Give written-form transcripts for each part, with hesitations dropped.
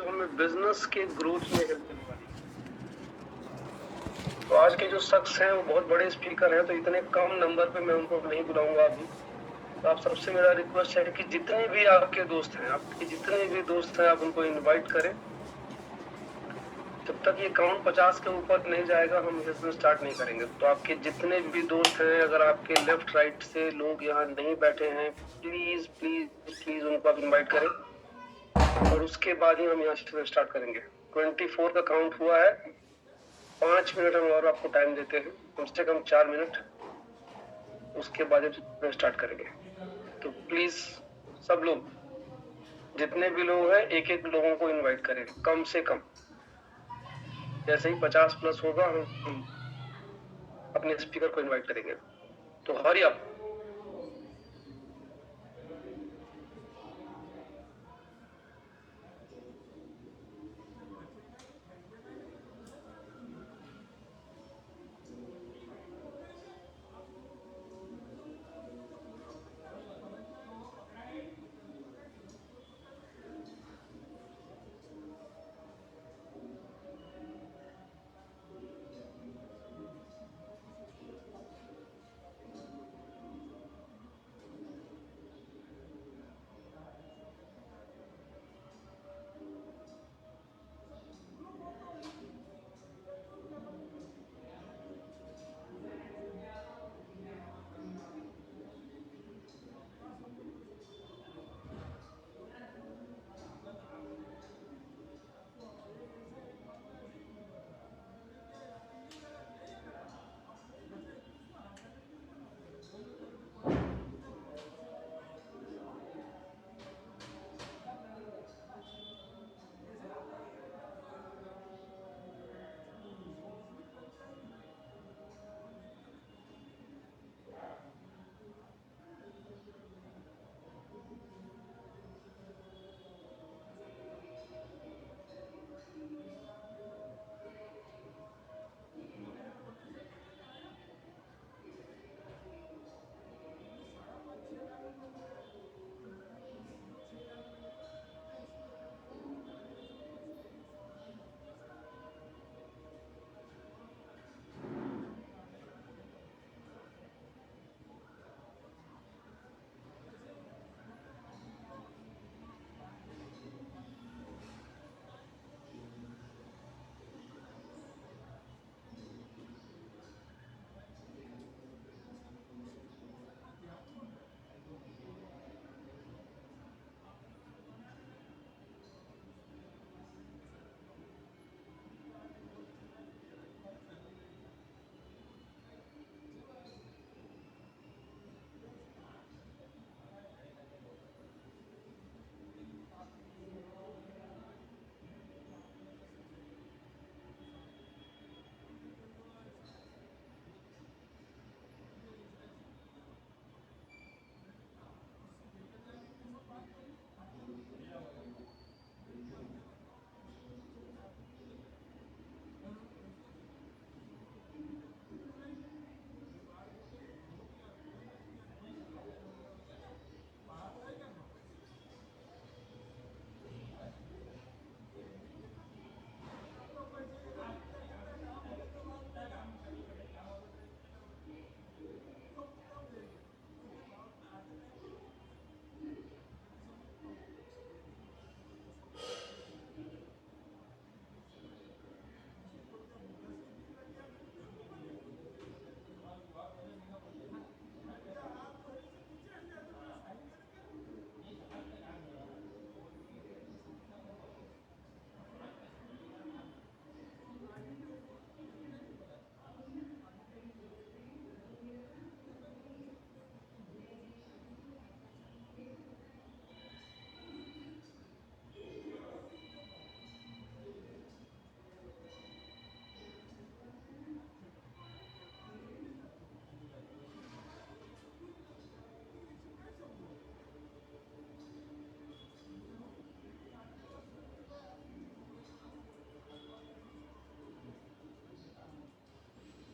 जो हमें बिजनेस के ग्रोथ में हेल्प करने वाली है। तो आज के जो शख्स हैं वो बहुत बड़े स्पीकर हैं, तो इतने कम नंबर पे मैं उनको नहीं बुलाऊंगा अभी। तो आप सबसे मेरा रिक्वेस्ट है कि जितने भी आपके दोस्त हैं, आपके जितने भी दोस्त हैं, आप उनको इनवाइट करें। जब तक ये काउंट 50 के ऊपर नहीं जाएगा हम बिजनेस स्टार्ट नहीं करेंगे। तो आपके जितने भी दोस्त हैं, अगर आपके लेफ्ट राइट से लोग यहाँ नहीं बैठे हैं, प्लीज प्लीज प्लीज उनको आप इनवाइट करें और उसके बाद ही हम यहाँ से स्टार्ट करेंगे। 24 का काउंट हुआ है, 5 मिनट हम और आपको टाइम देते हैं, कम से कम 4 मिनट, उसके बाद हम स्टार्ट करेंगे। तो प्लीज सब लोग, जितने भी लोग हैं, एक एक लोगों को इनवाइट करें कम से कम। जैसे ही 50 प्लस होगा हम अपने स्पीकर को इनवाइट करेंगे। तो hurry up.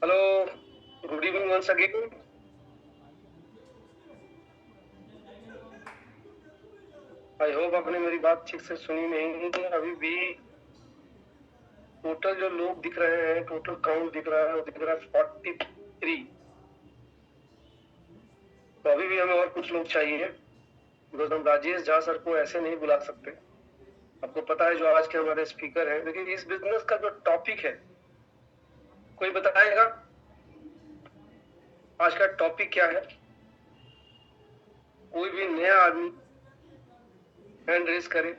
Hello, good evening once again. I hope आपने मेरी बात ठीक से सुनी नहीं। अभी भी टोटल जो लोग दिख रहे हैं, टोटल काउंट दिख रहा है, वो दिख रहा है 43। तो अभी भी हमें और कुछ लोग चाहिए, बिकॉज हम राजेश झा सर को ऐसे नहीं बुला सकते। आपको पता है जो आज के हमारे स्पीकर हैं, लेकिन इस बिजनेस का जो टॉपिक है, कोई बताएगा आज का टॉपिक क्या है? कोई भी नया आदमी हैंड रेस करे।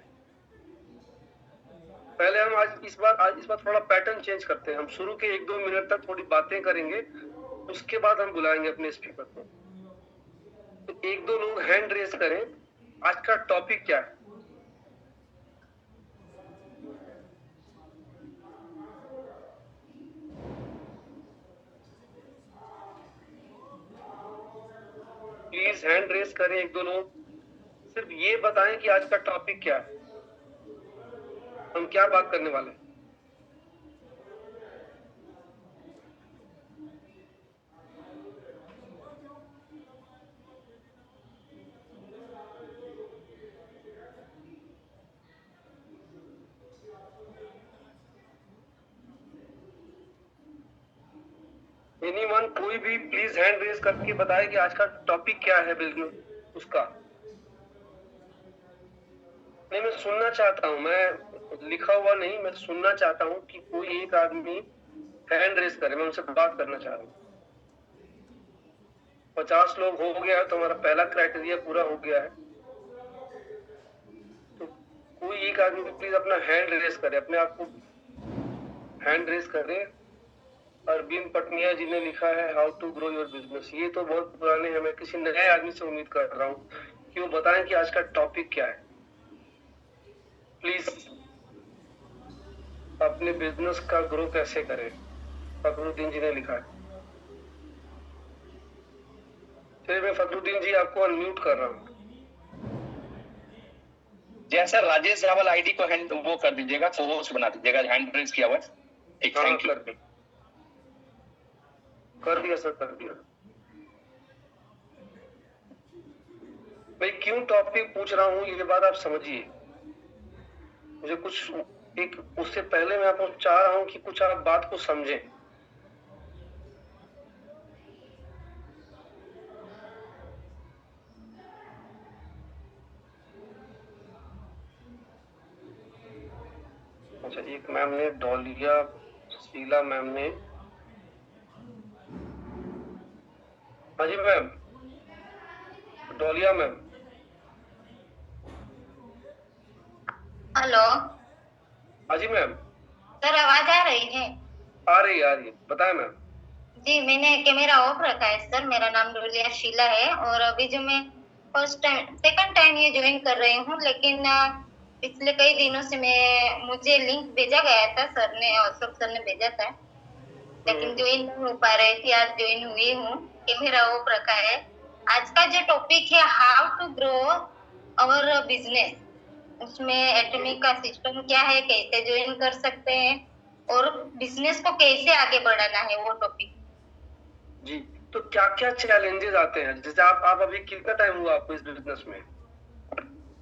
पहले हम आज इस बार थोड़ा पैटर्न चेंज करते हैं। हम शुरू के 1-2 मिनट तक थोड़ी बातें करेंगे, उसके बाद हम बुलाएंगे अपने स्पीकर को। तो 1-2 लोग हैंड रेस करें, आज का टॉपिक क्या है? प्लीज हैंड रेस करें 1-2 लोग, सिर्फ ये बताएं कि आज का टॉपिक क्या है, हम क्या बात करने वाले हैं। एनीवन, कोई भी प्लीज हैंड रेस करके बताए कि आज का टॉपिक क्या है बिजनेस उसका। नहीं, मैं सुनना चाहता हूँ, मैं लिखा हुआ नहीं, मैं सुनना चाहता हूँ कि कोई एक आदमी हैंड रेस करे, मैं उनसे बात करना चाह रहा हूँ। 50 लोग हो गया तो हमारा पहला क्राइटेरिया पूरा हो गया है। तो कोई एक आदमी प्लीज अपना हैंड रेस करे, अपने आप को हैंड रेस करे। अरविंद पटनिया जी ने लिखा है how to grow your business. ये तो बहुत पुराने हैं, मैं किसी नए आदमी से उम्मीद कर रहा हूँ कि वो बताएं कि आज का टॉपिक क्या है। प्लीज अपने बिजनेस का ग्रो कैसे करें, फखरुद्दीन जी ने लिखा है। चलिए मैं फखरुद्दीन जी आपको अनम्यूट कर रहा हूँ। जैसा राजेश रावल आईडी को हैंड वो कर दीजिएगा, होस्ट बना दीजिएगा, हैंड रेज किया हुआ है। एक थैंक यू कर दिया सर, कर दिया। मैं क्यों टॉपिक पूछ रहा हूँ ये बात आप समझिए। मुझे कुछ एक उससे पहले मैं आपको चाह रहा हूँ कि कुछ आप बात को समझें। अच्छा, एक मैम ने डॉलिया शीला मैम ने, हाँ जी मैम, डॉलिया मैम। हेलो। हाँ जी मैम। सर आवाज आ रही है? आ रही है, बताएं मैम। जी, मैंने कैमरा ऑफ रखा है सर। मेरा नाम डोलिया शीला है और अभी जो मैं सेकंड टाइम ये ज्वाइन कर रही हूँ, लेकिन पिछले कई दिनों से मुझे लिंक भेजा गया था सर ने, अशोक सर ने भेजा था, लेकिन ज्वाइन नहीं हो पा रही थी। आज ज्वाइन हुई हूँ, कैमरा ऑफ रखा है। आज का जो टॉपिक है how to grow our business, उसमें एटॉमिक का सिस्टम क्या है, कैसे ज्वाइन कर सकते हैं और बिजनेस को कैसे आगे बढ़ाना है, वो टॉपिक जी। तो क्या क्या चैलेंजेस आते हैं? जैसे आप अभी कितना टाइम हुआ आपको इस बिजनेस में?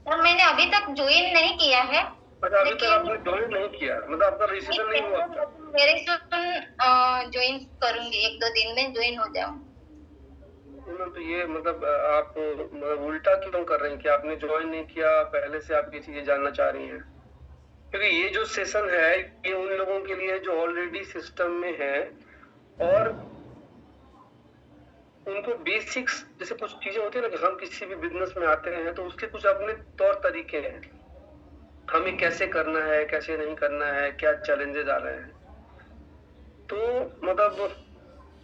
और मैंने अभी तक ज्वाइन नहीं किया है। अच्छा, अभी तक आपने ज्वाइन नहीं किया, मतलब आपका रजिस्ट्रेशन नहीं हुआ? मेरे ज्वाइन करूंगी, 1-2 दिन में ज्वाइन हो जाऊँ। तो ये मतलब आप मतलब उल्टा क्यों कर रही हैं कि आपने ज्वाइन नहीं किया, पहले से आप ये चीजें जानना चाह रही हैं? क्योंकि ये जो सेशन है ये उन लोगों के लिए जो ऑलरेडी सिस्टम में है और उनको बेसिक्स, जैसे कुछ चीजें होती है ना कि हम किसी भी बिजनेस में आते हैं तो उसके कुछ अपने तौर तरीके हैं, हमें कैसे करना है, कैसे नहीं करना है, क्या चैलेंजेस आ रहे हैं। तो मतलब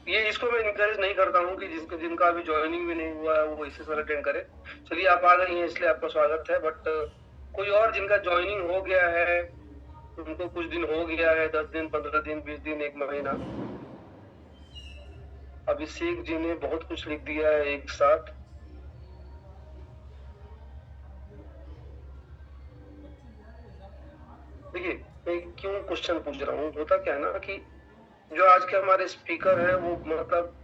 ये इसको मैं इनकरेज नहीं करता हूँ कि जिनका अभी ज्वाइनिंग भी नहीं हुआ है वो इसे अटेंड करे। चलिए आप आ गई हैं इसलिए आपका स्वागत है, बट कोई और जिनका ज्वाइनिंग हो गया है, उनको कुछ दिन हो गया है, 10 दिन, 15 दिन, 20 दिन, 1 महीना। अभिषेक जी ने बहुत कुछ लिख दिया है एक साथ। देखिए मैं क्यों क्वेश्चन पूछ रहा हूँ, होता क्या है ना कि जो आज के हमारे स्पीकर हैं वो मतलब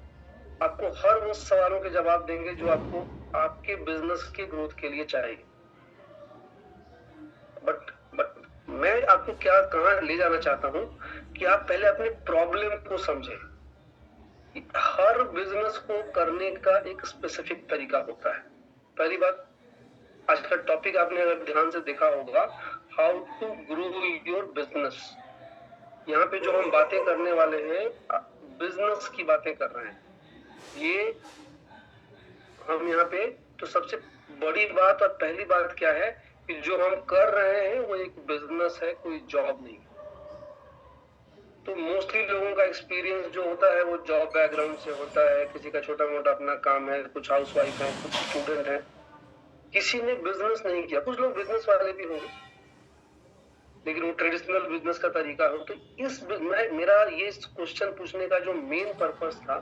आपको हर उन सवालों के जवाब देंगे जो आपको आपके बिजनेस के ग्रोथ के लिए चाहिए। बट मैं आपको कहाँ ले जाना चाहता हूँ कि आप पहले अपने प्रॉब्लम को समझें। हर बिजनेस को करने का एक स्पेसिफिक तरीका होता है। पहली बात, आज का टॉपिक आपने अगर ध्यान से देखा होगा, how to grow your business. यहाँ पे जो हम बातें करने वाले हैं, बिजनेस की बातें कर रहे हैं। ये हम यहाँ पे, तो सबसे बड़ी बात और पहली बात क्या है कि जो हम कर रहे हैं वो एक बिजनेस है, कोई जॉब नहीं। तो मोस्टली लोगों का एक्सपीरियंस जो होता है वो जॉब बैकग्राउंड से होता है। किसी का छोटा मोटा अपना काम है, कुछ हाउसवाइफ है, कुछ स्टूडेंट है, किसी ने बिजनेस नहीं किया। कुछ लोग बिजनेस वाले भी होंगे लेकिन वो ट्रेडिशनल बिजनेस का तरीका हो। तो मेरा ये क्वेश्चन पूछने का जो मेन पर्पस था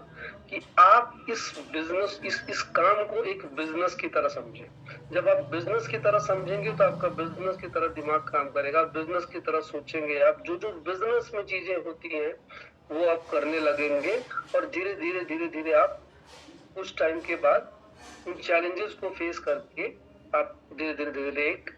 कि आप इस बिजनेस, इस काम को एक बिजनेस की तरह समझें। जब आप बिजनेस की तरह समझेंगे तो आपका बिजनेस की तरह दिमाग काम करेगा, बिजनेस की तरह सोचेंगे आप। जो जो बिजनेस में चीजें होती हैं वो आप करने लगेंगे और धीरे धीरे धीरे धीरे आप कुछ टाइम के बाद उन चैलेंजेस को फेस करके आप धीरे धीरे धीरे एक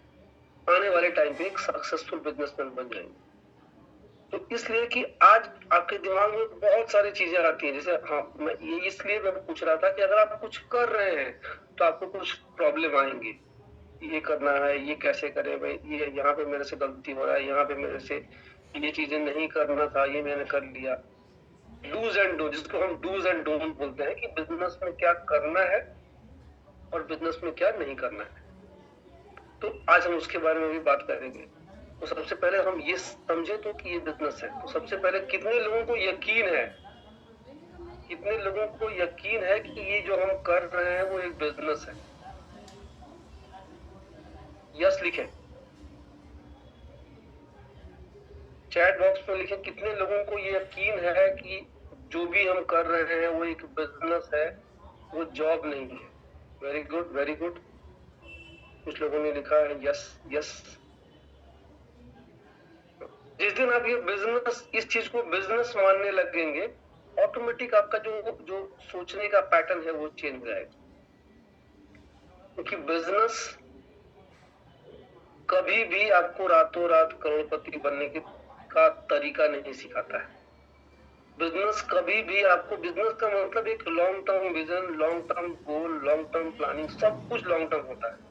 आने वाले टाइम पे एक सक्सेसफुल बिजनेसमैन बन जाएंगे। तो इसलिए कि आज आपके दिमाग में बहुत सारी चीजें आती हैं। जैसे मैं इसलिए मैं पूछ रहा था कि अगर आप कुछ कर रहे हैं तो आपको कुछ प्रॉब्लम आएंगे। ये करना है, ये कैसे करें भाई, ये यहाँ पे मेरे से गलती हो रहा है, यहाँ पे मेरे से ये चीजें नहीं करना था, ये मैंने कर लिया। डूज एंड डोंट, जिसको हम डूज एंड डोंट बोलते हैं कि बिजनेस में क्या करना है और बिजनेस में क्या नहीं करना है। तो आज हम उसके बारे में भी बात करेंगे। तो सबसे पहले हम ये समझे तो कि ये बिजनेस है। तो सबसे पहले कितने लोगों को यकीन है, कितने लोगों को यकीन है कि ये जो हम कर रहे हैं वो एक बिजनेस है? यस लिखें, चैट बॉक्स में लिखें कितने लोगों को ये यकीन है कि जो भी हम कर रहे हैं वो एक बिजनेस है, वो जॉब नहीं है। Very good, very good. कुछ लोगों ने लिखा है यस यस। जिस दिन आप ये बिजनेस, इस चीज को बिजनेस मानने लगेंगे, ऑटोमेटिक आपका जो सोचने का पैटर्न है वो चेंज हो जाएगा। क्योंकि बिजनेस कभी भी आपको रातों रात करोड़पति बनने का तरीका नहीं सिखाता है। बिजनेस कभी भी आपको, बिजनेस का मतलब एक long term vision, long term goal, long term planning, सब कुछ लॉन्ग टर्म होता है।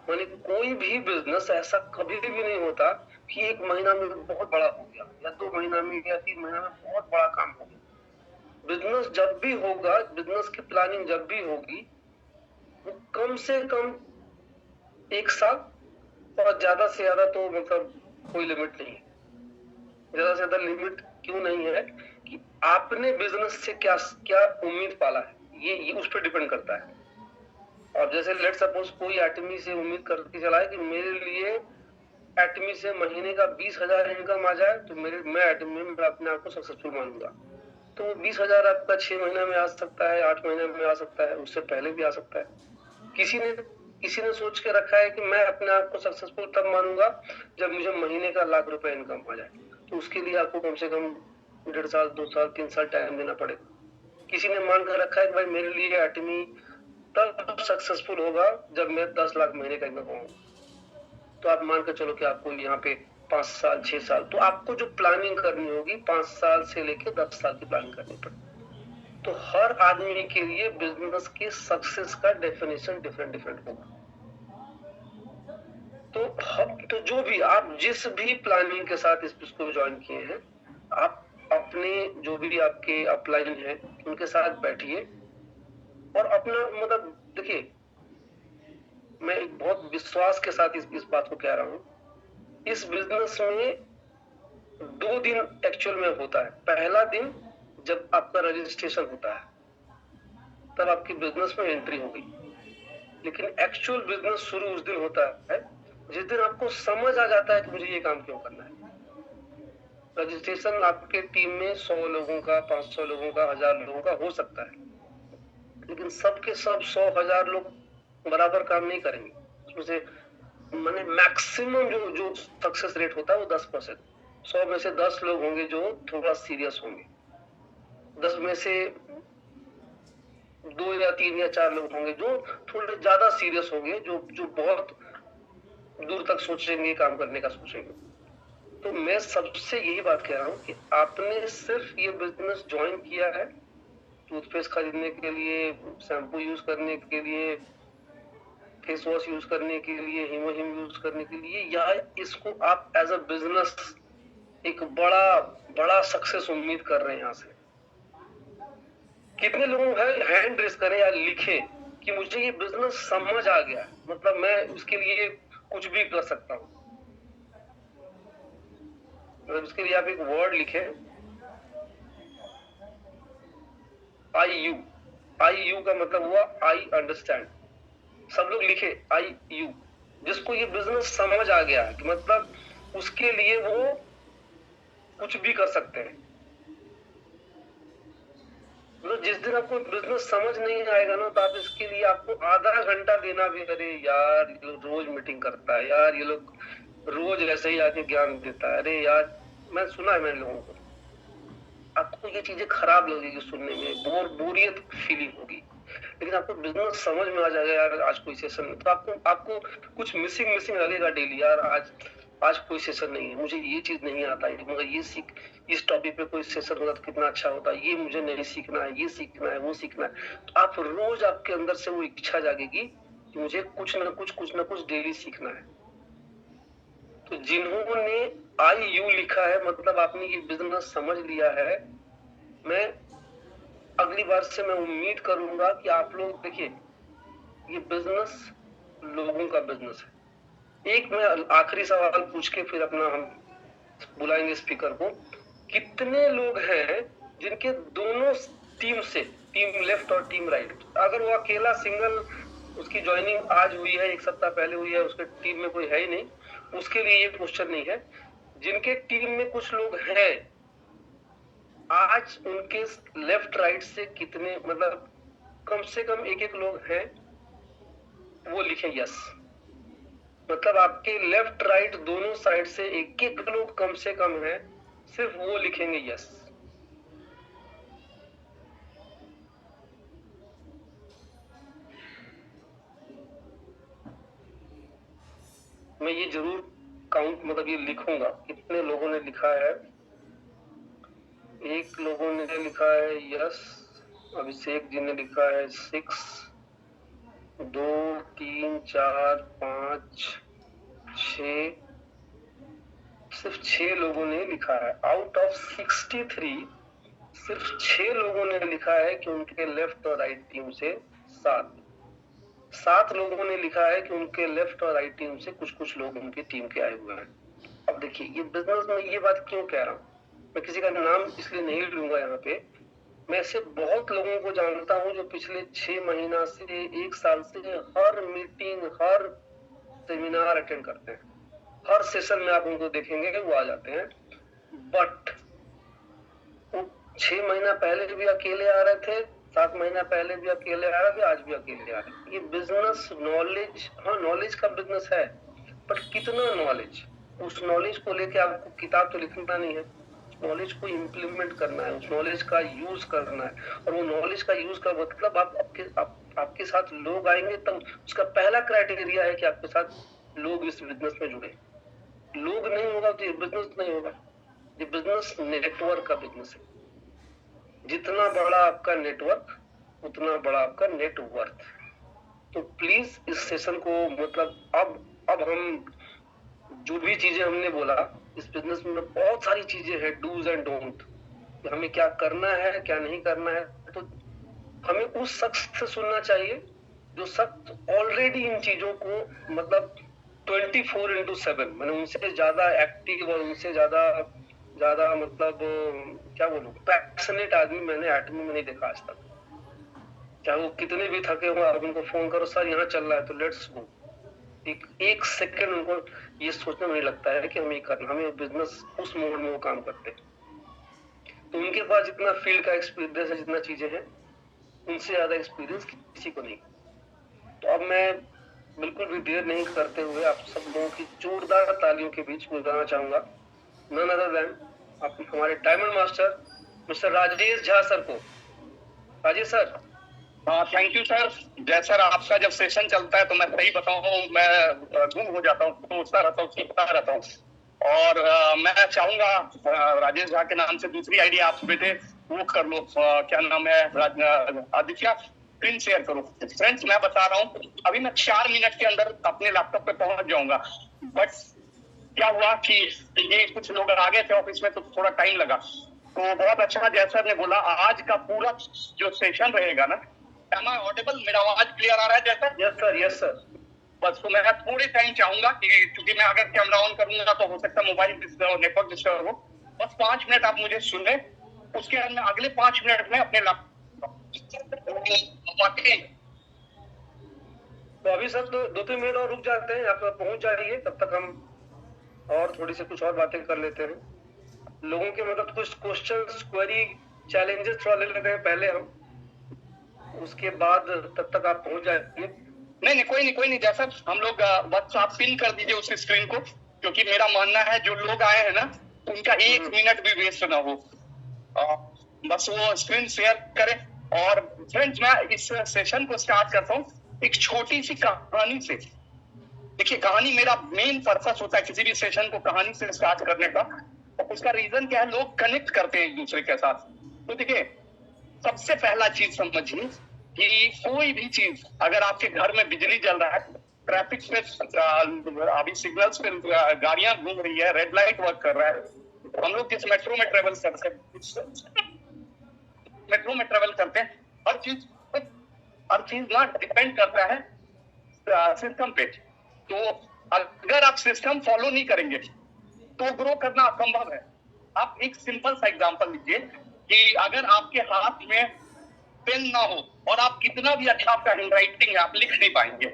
माने कोई भी बिजनेस ऐसा कभी भी नहीं होता कि एक महीना में बहुत बड़ा हो गया या 2 महीना में या 3 महीना में बहुत बड़ा काम हो गया। बिजनेस जब भी होगा, बिजनेस की प्लानिंग जब भी होगी, वो कम से कम 1 साल और ज्यादा से ज्यादा तो मतलब कोई लिमिट नहीं है। ज्यादा से ज्यादा लिमिट क्यों नहीं है कि आपने बिजनेस से क्या क्या उम्मीद पाला है, ये उस पर डिपेंड करता है। और जैसे लेट सपोज कोई एटमी से उम्मीद करके चला है कि मेरे लिए एटमी से महीने का 20,000 इनकम आ जाए तो मैं एटमी में अपने आप को सक्सेसफुल मानूंगा। तो 20,000 आपका 6 महीना में आ सकता है, 8 महीने में आ सकता है, उससे पहले भी आ सकता है। किसी ने सोच के रखा है कि मैं अपने आप को सक्सेसफुल तब मानूंगा जब मुझे महीने का लाख रुपए इनकम आ जाए। तो उसके लिए आपको कम से कम 1.5 साल, 2 साल, 3 साल टाइम देना पड़ेगा। किसी ने मान कर रखा है कि भाई मेरे लिए एटमी तब सक्सेसफुल होगा जब मैं 10 लाख महीने का इनकम होगा। तो आप मान कर चलो कि आपको यहाँ पे 5 साल, 6 साल, तो आपको जो प्लानिंग करनी होगी 5 साल से लेकर 10 साल की प्लानिंग करनी पड़ेगी। तो हर आदमी के लिए बिजनेस के सक्सेस का डेफिनेशन डिफरेंट होगा। तो जो भी आप जिस भी प्लानिंग के साथ इसको ज्वाइन किए हैं, आप अपने जो भी आपके अपलाइन है उनके साथ बैठिए और अपना मतलब देखिए, मैं एक बहुत विश्वास के साथ इस बात को कह रहा हूं, इस बिजनेस में 2 दिन एक्चुअल में होता है। पहला दिन जब आपका रजिस्ट्रेशन होता है तब आपकी बिजनेस में एंट्री हो गई, लेकिन एक्चुअल बिजनेस शुरू उस दिन होता है जिस दिन आपको समझ आ जाता है कि मुझे ये काम क्यों करना है। रजिस्ट्रेशन आपके टीम में 100 लोगों का, 500 लोगों का, 1000 लोगों का हो सकता है, लेकिन सबके सब 100,000 लोग बराबर काम नहीं करेंगे। उसमें से माने मैक्सिमम जो सक्सेस रेट होता है वो 10%। 100 में से 10 लोग होंगे जो थोड़ा सीरियस होंगे, 10 में से 2 या 3 या 4 लोग होंगे जो थोड़े ज्यादा सीरियस होंगे, जो बहुत दूर तक सोचेंगे, काम करने का सोचेंगे। तो मैं सबसे यही बात कह रहा हूँ कि आपने सिर्फ ये बिजनेस ज्वाइन किया है टूथपेस्ट खरीदने के लिए, शैम्पू यूज करने के लिए, फेस वॉश यूज करने के लिए, हीमोहिम यूज करने के लिए, या इसको आप एज अ बिजनेस एक बड़ा सक्सेस उम्मीद कर रहे हैं यहाँ से? कितने लोग हैं हैंड रेस करें या लिखे कि मुझे ये बिजनेस समझ आ गया, मतलब मैं उसके लिए कुछ भी कर सकता हूँ। मतलब इसके लिए आप एक वर्ड लिखे, आई यू का मतलब हुआ आई अंडरस्टैंड। सब लोग लिखे आई यू, जिसको ये बिजनेस समझ आ गया कि मतलब उसके लिए वो कुछ भी कर सकते हैं। मतलब जिस दिन आपको बिजनेस समझ नहीं आएगा ना, तो आप इसके लिए आपको आधा घंटा देना भी, अरे यार ये लोग रोज मीटिंग करता है, यार ये लोग रोज ऐसे ही आके ज्ञान देता है, अरे यार मैं सुना है मैंने लोगों को, आपको ये चीजें खराब लगेगी सुनने में, बोरियत फीलिंग होगी। लेकिन आपको बिजनेस समझ में आ जाएगा, यार आज कोई सेशन नहीं, तो आपको कुछ मिसिंग लगेगा डेली, यार आज कोई सेशन नहीं है, मुझे ये चीज नहीं आता है, मगर ये सीख, इस टॉपिक पे कोई सेशन होता तो कितना अच्छा होता, ये मुझे नहीं सीखना है, ये सीखना है, वो सीखना है। तो आप रोज आपके अंदर से वो इच्छा जागेगी कि मुझे कुछ ना कुछ डेली सीखना है। तो जिन्होंने आई यू लिखा है, मतलब आपने ये बिजनेस समझ लिया है। मैं अगली बार से मैं उम्मीद करूंगा कि आप लोग देखिए, ये बिजनेस लोगों का बिजनेस है। एक मैं आखिरी सवाल पूछ के फिर अपना हम बुलाएंगे स्पीकर को। कितने लोग हैं जिनके दोनों टीम से, टीम लेफ्ट और टीम राइट, अगर वो अकेला सिंगल, उसकी ज्वाइनिंग आज हुई है, एक सप्ताह पहले हुई है, उसके टीम में कोई है ही नहीं, उसके लिए ये क्वेश्चन नहीं है। जिनके टीम में कुछ लोग हैं, आज उनके लेफ्ट राइट से कितने, मतलब कम से कम एक लोग हैं, वो लिखें यस। मतलब आपके लेफ्ट राइट दोनों साइड से एक लोग कम से कम है, सिर्फ वो लिखेंगे यस। मैं ये जरूर काउंट, मतलब ये लिखूंगा कितने लोगों ने लिखा है। एक लोगों ने लिखा है यस, अभिषेक जी ने लिखा है 6, 2, 3, 4, 5, 6, सिर्फ 6 लोगों ने लिखा है। आउट ऑफ 63 सिर्फ 6 लोगों ने लिखा है कि उनके लेफ्ट और राइट टीम से 7 लोगों ने लिखा है कि उनके लेफ्ट और राइट टीम से कुछ लोग उनकी टीम के आए हुए हैं। अब देखिए, ये बिजनेस में ये बात क्यों कह रहा हूँ, मैं किसी का नाम इसलिए नहीं लूंगा यहाँ पे। मैं ऐसे बहुत लोगों को जानता हूँ जो पिछले 6 महीना से 1 साल से हर मीटिंग, हर सेमिनार अटेंड करते हैं, हर सेशन में आप उनको देखेंगे वो आ जाते हैं। बट 6 महीना पहले भी अकेले आ रहे थे, 7 महीना पहले भी अकेले आ रहे थे, आज भी अकेले आ रहे हैं। ये बिजनेस नॉलेज, हाँ नॉलेज का बिजनेस है, बट कितना नॉलेज, उस नॉलेज को लेके आपको किताब तो लिखना नहीं है, नॉलेज को इम्प्लीमेंट करना है, उस नॉलेज का यूज करना है। और वो नॉलेज का यूज का मतलब आपके साथ लोग आएंगे, तब उसका पहला क्राइटेरिया है कि आपके साथ लोग इस बिजनेस में जुड़े। लोग नहीं होगा तो ये बिजनेस नहीं होगा। ये बिजनेस नेटवर्क का बिजनेस है। जितना बड़ा आपका नेटवर्क, उतना बड़ा आपका नेटवर्थ। तो प्लीज इस सेशन को, मतलब अब हम जो भी चीजें हमने बोला, इस बिजनेस में बहुत सारी चीजें हैं, डूज एंड डोंट, हमें क्या करना है क्या नहीं करना है। तो हमें उस शख्स से सुनना चाहिए जो शख्स ऑलरेडी इन चीजों को, मतलब 24/7, मैंने उनसे ज्यादा एक्टिव और उनसे ज्यादा मतलब क्या बोलूं, पैशनेट आदमी मैंने एटमी में नहीं देखा आज तक। चाहे वो कितने भी थके हो, आप उनको फोन करो, सर यहाँ चल रहा है तो लेट्स गो, एक सेकंड उनको ये सोचने में नहीं लगता है कि हमें करना, हमें बिजनेस उस मोड में वो काम करते हैं। तो उनके पास जितना फील्ड का एक्सपीरियंस है, जितना चीजें हैं, उनसे ज्यादा एक्सपीरियंस किसी को नहीं। तो अब मैं बिल्कुल भी देर नहीं करते हुए आप सब लोगों की जोरदार तालियों के बीच बुलाना चाहूंगा नन अदर देन आप हमारे diamond master mister Rajesh Jha sir को। राजेश सर। हाँ, थैंक यू सर। जय सर, आपका जब सेशन चलता है तो मैं सही बताऊं, मैं गुम हो जाता हूँ, सोचता रहता हूँ, सीखता रहता हूँ। और मैं चाहूंगा राजेश झा के नाम से दूसरी आईडी आप बेटे वो कर लो, क्या नाम है आदित्य, स्क्रीन शेयर करो। फ्रेंड्स मैं बता रहा हूँ अभी मैं 4 मिनट के अंदर अपने लैपटॉप पे पहुंच जाऊंगा, बट क्या हुआ कि ये कुछ लोग आ गए थे ऑफिस में तो थोड़ा टाइम लगा। तो बहुत अच्छा जैसा ने बोला, आज का पूरा जो सेशन रहेगा ना, एम आई ऑडिबल, मेरा आवाज क्लियर आ रहा है जैसा? Yes sir, yes sir. बस तो मैं थोड़े टाइम चाहूंगा कि क्योंकि मैं अगर कैमरा ऑन करूंगा तो हो सकता है मोबाइल नेटवर्क डिस्टर्ब हो। बस 5 मिनट आप मुझे सुने, उसके बाद मैं अगले 5 मिनट में अपने तो अभी सर 2-3 मिनट और रुक जाते हैं, आप पहुंच जाइए, तब तक हम और थोड़ी सी कुछ और बातें कर लेते हैं। लोगों के मतलब कुछ क्वेश्चंस, क्वेरी, चैलेंजेस थोड़ा ले लेते हैं पहले हम, उसके बाद तब तक आप पहुंच जाइए। नहीं कोई नहीं जैसा हम लोग बस आप पिन कर दीजिए उस स्क्रीन को, क्योंकि मेरा मानना है जो लोग आए हैं ना उनका 1 मिनट भी वेस्ट ना हो। बस वो स्क्रीन शेयर करें। और फ्रेंड्स मैं इस सेशन को स्टार्ट करता हूँ एक छोटी सी कहानी से। देखिए कहानी मेरा मेन पर्पस होता है किसी भी सेशन को कहानी से स्टार्ट करने का, और उसका रीजन क्या है, लोग कनेक्ट करते हैं एक दूसरे के साथ। तो देखिए सबसे पहला चीज समझिए कि कोई भी चीज, अगर आपके घर में बिजली जल रहा है, ट्रैफिक पे अभी सिग्नल्स पे गाड़ियां घूम रही है, रेड लाइट वर्क कर रहा है, हम लोग जिस मेट्रो में ट्रेवल करते हैं, हर चीज ना डिपेंड करता है सिस्टम पे। तो अगर आप सिस्टम फॉलो नहीं करेंगे तो ग्रो करना असंभव है। आप एक सिंपल सा एग्जांपल लीजिए कि अगर आपके हाथ में पेन ना हो और आप कितना भी अच्छा आपका हैंडराइटिंग है, आप लिख नहीं पाएंगे।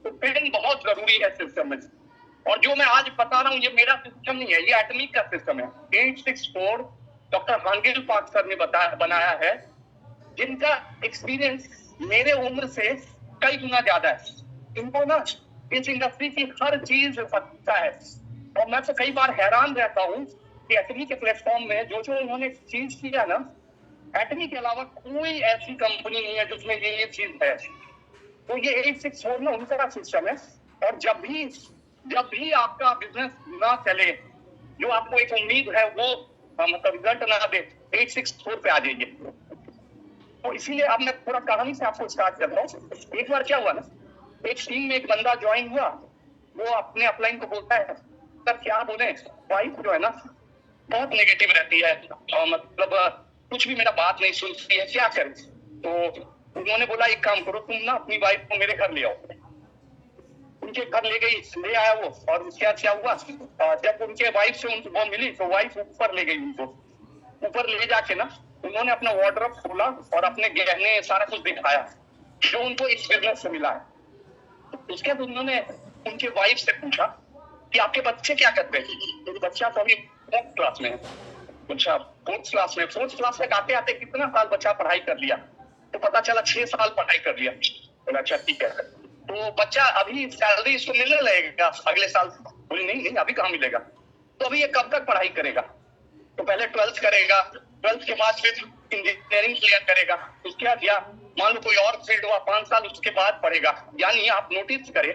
तो पेन बहुत जरूरी है सिस्टम में। और जो मैं आज बता रहा हूँ ये मेरा सिस्टम नहीं है, ये एटॉमिक का सिस्टम है। 864 डॉक्टर हांगेल पार्क सर ने बनाया है, जिनका एक्सपीरियंस मेरे उम्र से कई गुना ज्यादा है। इनको ना इस इंडस्ट्री की हर चीज पता है। और मैं तो कई बार हैरान रहता हूँ कि एटमी के प्लेटफॉर्म में जो उन्होंने चीज किया ना, एटमी के अलावा कोई ऐसी कंपनी नहीं है जिसमें ये चीज है। तो ये 864 में उनका सिस्टम है। और जब भी आपका बिजनेस ना चले, जो आपको एक उम्मीद है वो मतलब रिजल्ट ना दे, 864 पे आ जाइए। तो इसीलिए अब मैं थोड़ा कहानी से आपको स्टार्ट करता हूँ। एक बार क्या हुआ ना, एक टीम में एक बंदा ज्वाइन हुआ, वो अपने अपलाइन को बोलता है सर क्या बोले, वाइफ जो है ना बहुत नेगेटिव रहती है, मतलब कुछ भी मेरा बात नहीं सुनती है, क्या करें। तो उन्होंने बोला एक काम करो, तुम ना अपनी वाइफ को मेरे घर ले आओ। उनके घर ले आया वो। और क्या हुआ, जब उनके वाइफ से उनको मिली तो वाइफ ऊपर ले गई उनको। ऊपर ले जाके ना उन्होंने अपना वार्डरोब खोला और अपने गहने सारा कुछ दिखाया जो उनको इस बिजनेस से मिला है। उसके बाद उन्होंने उनके वाइफ से पूछा कि आपके बच्चे क्या करते हैं। तो बच्चा तो अभी 4th क्लास में है। अच्छा 4th क्लास में आते आते कितना साल बच्चा पढ़ाई कर लिया, तो पता चला 6 साल पढ़ाई कर लिया। तो अच्छा ठीक है, तो बच्चा अभी सैलरी इसको मिलने लगेगा अगले साल। बोली नहीं अभी कहाँ मिलेगा। तो अभी ये कब तक पढ़ाई करेगा। तो पहले 12th करेगा, 12th के बाद फिर इंजीनियरिंग क्लियर करेगा, उसके बाद या मान लो कोई और फील्ड हुआ 5 साल उसके बाद पढ़ेगा। यानी आप नोटिस करें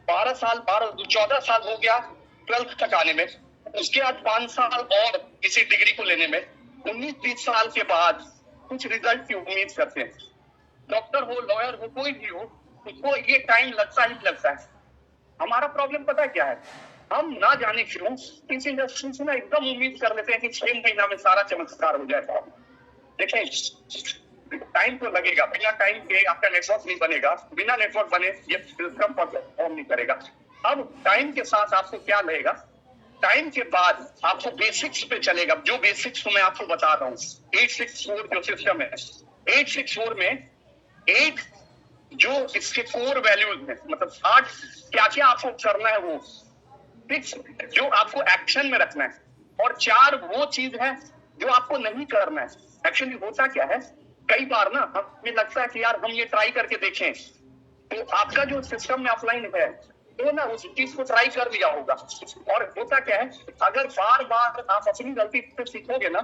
14 साल हो गया 12th तक आने में, उसके बाद 5 साल और किसी डिग्री को लेने में, 19-20 साल के बाद कुछ रिजल्ट की उम्मीद करते हैं। डॉक्टर हो, लॉयर हो, कोई भी हो, उसको ये टाइम लगता है। हमारा प्रॉब्लम पता क्या है, हम ना जाने क्यों इस इंडस्ट्री से ना एकदम उम्मीद कर लेते हैं कि 6 महीना में सारा चमत्कार हो जाएगा। देखिए टाइम तो लगेगा, बिना टाइम के आपका नेटवर्क नहीं बनेगा, बिना नेटवर्क बने ये सिस्टम परफॉर्म नहीं करेगा। अब टाइम के साथ आपको क्या लगेगा, टाइम के बाद आपको बेसिक्स पे चलेगा। जो बेसिक्स को मैं आपको बता रहा हूँ, 864 जो सिस्टम है, 864 में 8 जो इसके कोर वैल्यूज है, मतलब 8 क्या आपको करना है वो 6 जो आपको एक्शन में रखना है, और 4 वो चीज है जो आपको नहीं करना है। एक्चुअली होता क्या है, कई बार ना हमें लगता है कि यार हम ये ट्राई करके देखें, तो आपका जो सिस्टम में ऑफलाइन है तो ना उस चीज को ट्राई कर लिया होगा। और होता क्या है, अगर बार बार आप अपनी गलती से सीखोगे ना,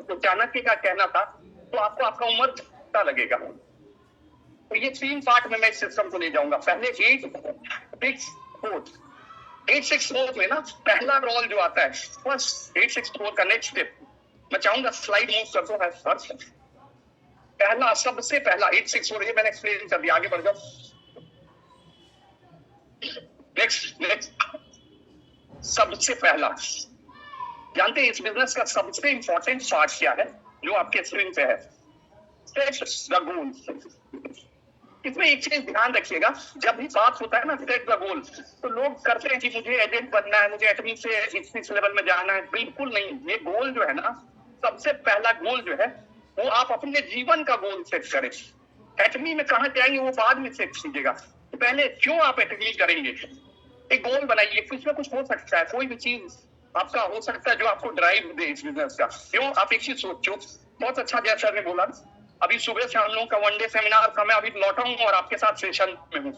तो चाणक्य का कहना था, तो आपको आपका उम्र पता लगेगा। तो ये 3 पार्ट में मैं इस सिस्टम को ले जाऊंगा। पहले 8, 6, 4 864 में ना पहला रोल जो आता है, फर्स्ट 864 का नेक्स्ट स्टेप, मैं चाहूंगा स्लाइड मूव कर दो है सर। पहला, सबसे पहला 864, ये मैंने एक्सप्लेन कर दिया, आगे बढ़ जाओ। नेक्स्ट सबसे पहला, जानते हैं इस बिजनेस का सबसे इंपॉर्टेंट पार्ट क्या है जो आपके स्क्रीन पे है? Set the goal. इसमें एक चीज ध्यान रखिएगा, जब भी बात होता है ना सेट द गोल, तो लोग करते हैं कि मुझे एजेंट बनना है, मुझे एटमी से इस लेवल में जाना है। बिल्कुल नहीं, ये गोल जो है ना, सबसे पहला गोल जो है वो आप अपने जीवन का गोल सेट करें। एटमी में कहाँ जाएंगे वो बाद में सेट कीजिएगा, पहले क्यों आप एटमी करेंगे, एक गोल बनाइए। कुछ ना कुछ हो सकता है, कोई भी चीज आपका हो सकता है जो आपको ड्राइव दे इस बिजनेस का। क्यों, आप एक चीज सोचो, बहुत अच्छा जय सर ने बोला, अभी सुबह से हम लोगों का वन डे सेमिनार था, मैं अभी लौटा हूँ और आपके साथ सेशन में हूँ।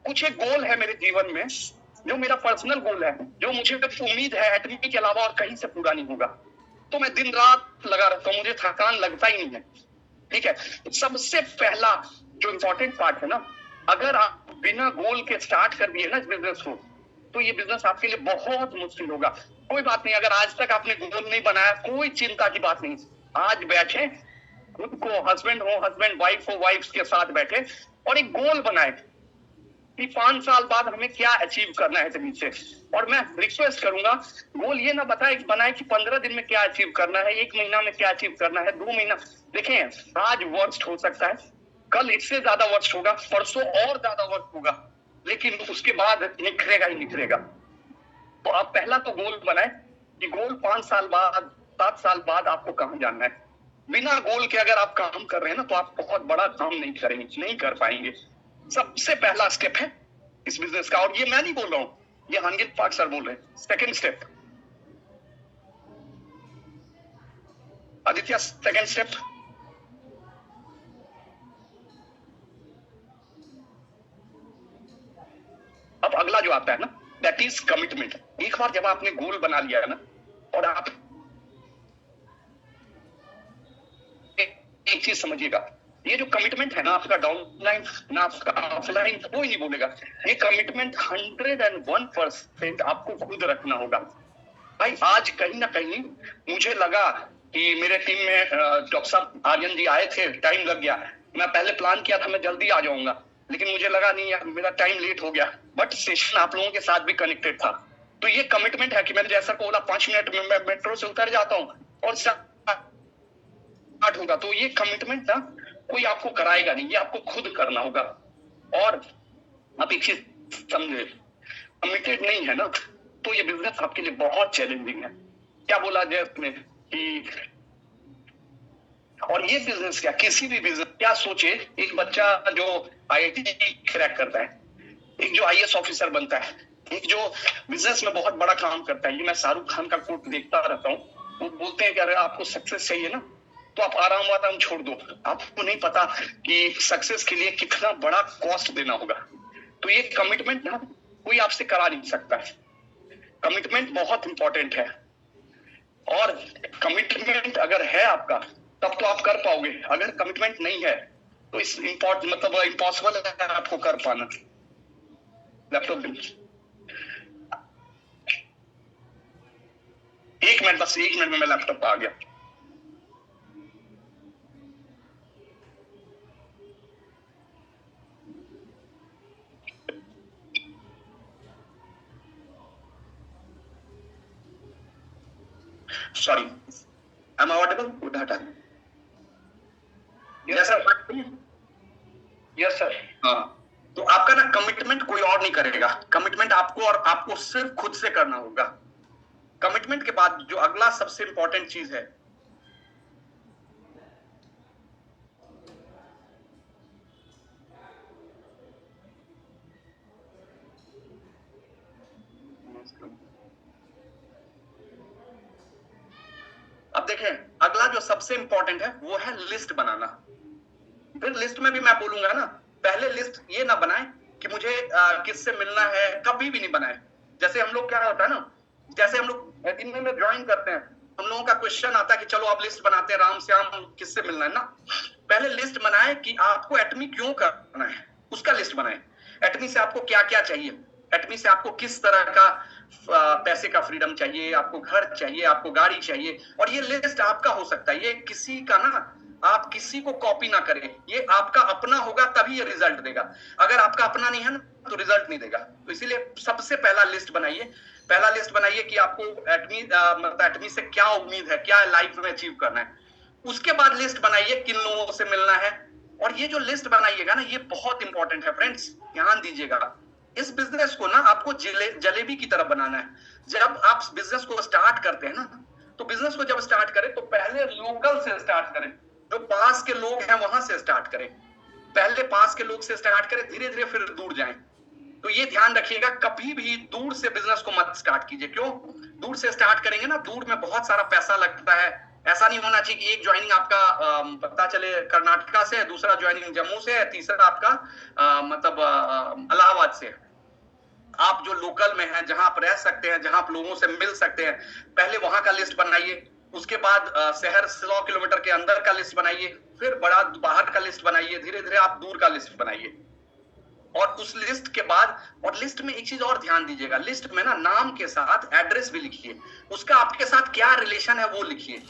कुछ एक गोल है मेरे जीवन में जो मेरा पर्सनल गोल है, जो मुझे उम्मीद है एटमी के अलावा और कहीं से पूरा नहीं होगा, तो मैं दिन रात लगा रहता हूँ, मुझे थकान लगता ही नहीं है। ठीक है, सबसे पहला जो इम्पोर्टेंट पार्ट है ना, अगर आप बिना गोल के स्टार्ट कर दिए ना इस बिजनेस को, तो ये बिजनेस आपके लिए बहुत मुश्किल होगा। कोई बात नहीं, अगर आज तक आपने गोल नहीं बनाया, कोई चिंता की बात नहीं। आज बैठे, खुद को, हस्बैंड हो हस्बैंड, वाइफ हो वाइफ के साथ बैठे और एक गोल बनाए कि 5 साल बाद हमें क्या अचीव करना है जमीन से। और मैं रिक्वेस्ट करूंगा, गोल ये ना बनाए कि 15 दिन में क्या अचीव करना है, 1 महीना में क्या अचीव करना है, 2 महीना। देखें, आज वर्स्ट हो सकता है, कल इससे ज्यादा वर्स्ट होगा, परसों और ज्यादा वर्स्ट होगा, लेकिन उसके बाद निखरेगा ही निखरेगा। तो आप पहला तो गोल बनाए कि गोल 5 साल बाद, 7 साल बाद आपको कहां जाना है। बिना गोल के अगर आप काम कर रहे हैं ना, तो आप बहुत बड़ा काम नहीं करेंगे, नहीं कर पाएंगे। सबसे पहला स्टेप है इस बिजनेस का, और ये मैं नहीं बोल रहा हूं, ये हंगिल पार्क सर बोल रहे हैं। Second step, Aditya, second step, अब अगला जो आता है ना, दैट इज कमिटमेंट। एक बार जब आपने गोल बना लिया है ना, और आप एक चीज समझिएगा, ये जो कमिटमेंट है ना, आपका डाउनलाइन ना आपका ऑफलाइन कोई नहीं बोलेगा, ये कमिटमेंट 101% आपको खुद रखना होगा। भाई आज कहीं ना कहीं मुझे लगा कि मेरे टीम में डॉक्टर साहब आर्यन जी आए थे, टाइम लग गया, मैं पहले प्लान किया था मैं जल्दी आ जाऊंगा, लेकिन मुझे लगा नहीं यार मेरा टाइम लेट हो गया, बट सेशन आप लोगों के साथ भी कनेक्टेड था। तो ये कमिटमेंट है कि मैंने जैसा को बोला 5 मिनट में मैं मेट्रो से उतर जाता हूँ और स्टार्ट होगा। तो ये कमिटमेंट ना कोई आपको कराएगा नहीं, ये आपको खुद करना होगा। और आप एक चीज समझे, कमिटेड नहीं है ना, तो ये बिजनेस आपके लिए बहुत चैलेंजिंग है। क्या बोला जय ने कि, और ये बिजनेस क्या, किसी भी बिजनेस, क्या सोचे एक बच्चा जो आईआईटी क्रैक करता है, एक जो आईएएस ऑफिसर बनता है, एक जो बिजनेस में बहुत बड़ा काम करता है। ये मैं शाहरुख खान का कोट देखता रहता हूँ, वो बोलते हैं कि अगर आपको सक्सेस चाहिए ना, तो आप आराम छोड़ दो, आपको नहीं पता कि सक्सेस के लिए कितना बड़ा कॉस्ट देना होगा। तो ये कमिटमेंट ना कोई आपसे करा नहीं सकता है। कमिटमेंट बहुत इंपॉर्टेंट है, और कमिटमेंट अगर है आपका तब तो आप कर पाओगे, अगर कमिटमेंट नहीं है तो इस मतलब इम्पॉसिबल है आपको कर पाना। लैपटॉप एक मिनट, बस 1 मिनट में मैं लैपटॉप आ गया। Sorry, am I audible? Udhata. Yes sir. Yes sir. हाँ, तो आपका ना कमिटमेंट कोई और नहीं करेगा, कमिटमेंट आपको, और आपको सिर्फ खुद से करना होगा। कमिटमेंट के बाद जो अगला सबसे इंपॉर्टेंट चीज है, अब देखें, अगला जो सबसे इंपॉर्टेंट है वो है लिस्ट बनाना। फिर लिस्ट में भी मैं बोलूंगा ना, पहले लिस्ट ये ना बनाए कि मुझे किससे मिलना है, कभी भी नहीं बनाए। जैसे हम लोग क्या होता है ना, जैसे हम लोग दिन में ज्वाइन करते हैं, हम लोगों का क्वेश्चन आता है कि चलो आप लिस्ट बनाते हैं, राम श्याम किससे मिलना है ना। पहले लिस्ट बनाए कि आपको एटमी क्यों करना है, उसका लिस्ट बनाए। एटमी से आपको क्या क्या चाहिए, एटमी से आपको किस तरह का पैसे का फ्रीडम चाहिए, आपको घर चाहिए, आपको गाड़ी चाहिए, और ये लिस्ट आपका हो सकता है, ये किसी का ना, आप किसी को कॉपी ना करें, ये आपका अपना होगा तभी ये रिजल्ट देगा। अगर आपका अपना नहीं है ना तो रिजल्ट नहीं देगा। तो इसीलिए सबसे पहला लिस्ट बनाइए कि आपको एटमी से क्या उम्मीद है, क्या लाइफ में अचीव करना है। उसके बाद लिस्ट बनाइए किन लोगों से मिलना है, और ये जो लिस्ट बनाइएगा ना ये बहुत इंपॉर्टेंट है फ्रेंड्स, ध्यान दीजिएगा। इस बिजनेस को ना आपको जलेबी की तरह बनाना है। जब आप बिजनेस को स्टार्ट करते हैं ना, तो बिजनेस को जब स्टार्ट करें तो पहले लोकल से स्टार्ट करें, जो पास के लोग हैं वहां से स्टार्ट करें। पहले पास के लोग से स्टार्ट करें, धीरे धीरे फिर दूर जाएं। तो ये ध्यान रखिएगा, कभी भी दूर से बिजनेस को मत स्टार्ट कीजिए। क्यों? दूर से स्टार्ट करेंगे ना, दूर में बहुत सारा पैसा लगता है। ऐसा नहीं होना चाहिए कि एक ज्वाइनिंग आपका पता चले कर्नाटका से, दूसरा ज्वाइनिंग जम्मू से, तीसरा आपका इलाहाबाद से। आप जो लोकल में हैं, जहां आप रह सकते हैं, जहां आप लोगों से मिल सकते हैं, पहले वहां का लिस्ट बनाइए। उसके बाद शहर 100 किलोमीटर के अंदर का लिस्ट बनाइए, फिर बड़ा बाहर का लिस्ट बनाइए, धीरे धीरे आप दूर का लिस्ट बनाइए। और उस लिस्ट के बाद, और लिस्ट में एक चीज और ध्यान दीजिएगा, लिस्ट में ना नाम के साथ एड्रेस भी लिखिए, उसका आपके साथ क्या रिलेशन है वो लिखिए,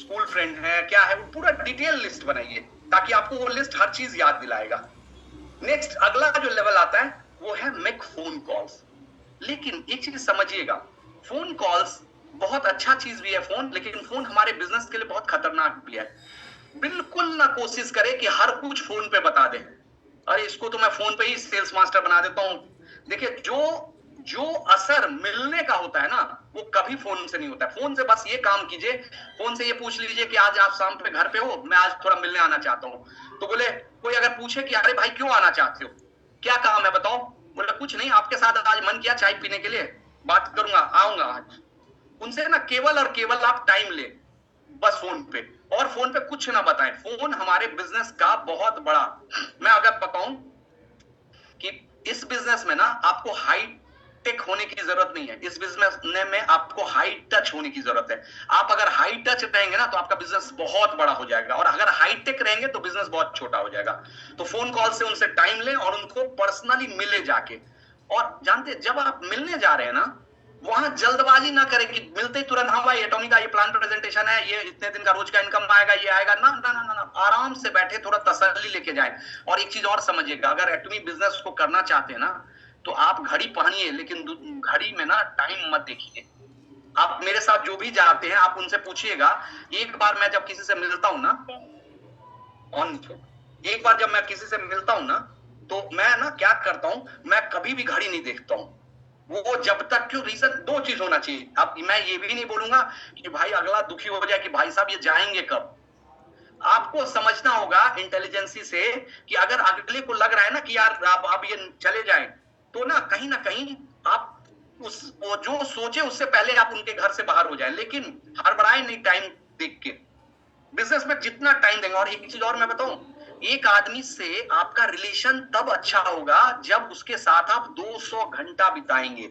स्कूल फ्रेंड है क्या है, वो पूरा डिटेल लिस्ट बनाइए, ताकि आपको वो लिस्ट हर चीज याद दिलाएगा। नेक्स्ट अगला जो लेवल आता है वो है मेक फोन कॉल्स। लेकिन एक चीज समझिएगा, फोन कॉल्स बहुत अच्छा चीज भी है फोन, लेकिन फोन हमारे बिजनेस के लिए बहुत खतरनाक भी है। बिल्कुल ना कोशिश करें कि हर कुछ फोन पे बता दें, अरे इसको तो मैं फोन पे ही सेल्स मास्टर बना देता हूं। देखिए, जो असर मिलने का होता है ना वो कभी फोन से नहीं होता है। फोन से बस ये काम कीजिए, फोन से ये पूछ लीजिए कि आज आप शाम पे घर पे हो, मैं आज थोड़ा मिलने आना चाहता हूं। तो बोले, कोई अगर पूछे कि अरे भाई क्यों आना चाहते हो, क्या काम है बताओ, बोले कुछ नहीं, आपके साथ आज मन किया चाय पीने के लिए, बात करूंगा, आऊंगा आज। उनसे ना केवल और केवल आप टाइम ले, बस फोन पे, और फोन पे कुछ ना बताएं। फोन हमारे बिजनेस का बहुत बड़ा, मैं अगर बताऊं कि इस बिजनेस में ना आपको हाई टेक होने की जरूरत नहीं है, इस बिजनेस में आपको हाई टच होने की जरूरत है। आप अगर हाई टच रहेंगे ना तो आपका बिजनेस बहुत बड़ा हो जाएगा, और अगर हाई टेक रहेंगे तो बिजनेस बहुत छोटा हो जाएगा। तो फोन कॉल से उनसे टाइम लें और उनको पर्सनली मिले जाके। और जानते, जब आप मिलने जा रहे हैं ना, वहां जल्दबाजी ना करें कि मिलते ही तुरंत हाँ भाई एटॉमी का ये प्लान प्रेजेंटेशन है, ये इतने दिन का रोज का इनकम आएगा, ये आएगा, ना ना ना ना, आराम से बैठे थोड़ा तसल्ली लेके जाएं। और एक चीज और समझिएगा, अगर एटॉमी बिजनेस को करना चाहते हैं ना तो आप घड़ी पहनिए, लेकिन घड़ी में ना टाइम मत देखिए। आप मेरे साथ जो भी जाते हैं आप उनसे पूछिएगा, एक बार मैं जब किसी से मिलता हूं ना, एक बार जब मैं किसी से मिलता हूं ना तो मैं ना क्या करता हूं, मैं कभी भी घड़ी नहीं देखता हूं। वो जब तक, क्यों, रीजन दो चीज होना चाहिए। अब मैं ये भी नहीं बोलूंगा कि भाई अगला दुखी हो जाए कि भाई साहब ये जाएंगे कब। आपको समझना होगा इंटेलिजेंसी से कि अगर अगले को लग रहा है ना कि यार आप ये चले जाएं, तो ना कहीं आप वो जो सोचे उससे पहले आप उनके घर से बाहर हो जाएं। लेकिन हड़बड़ाएं नहीं टाइम देख के। बिजनेस में जितना टाइम देंगे, और एक चीज और मैं बताऊं, एक आदमी से आपका रिलेशन तब अच्छा होगा जब उसके साथ आप 200 घंटा बिताएंगे।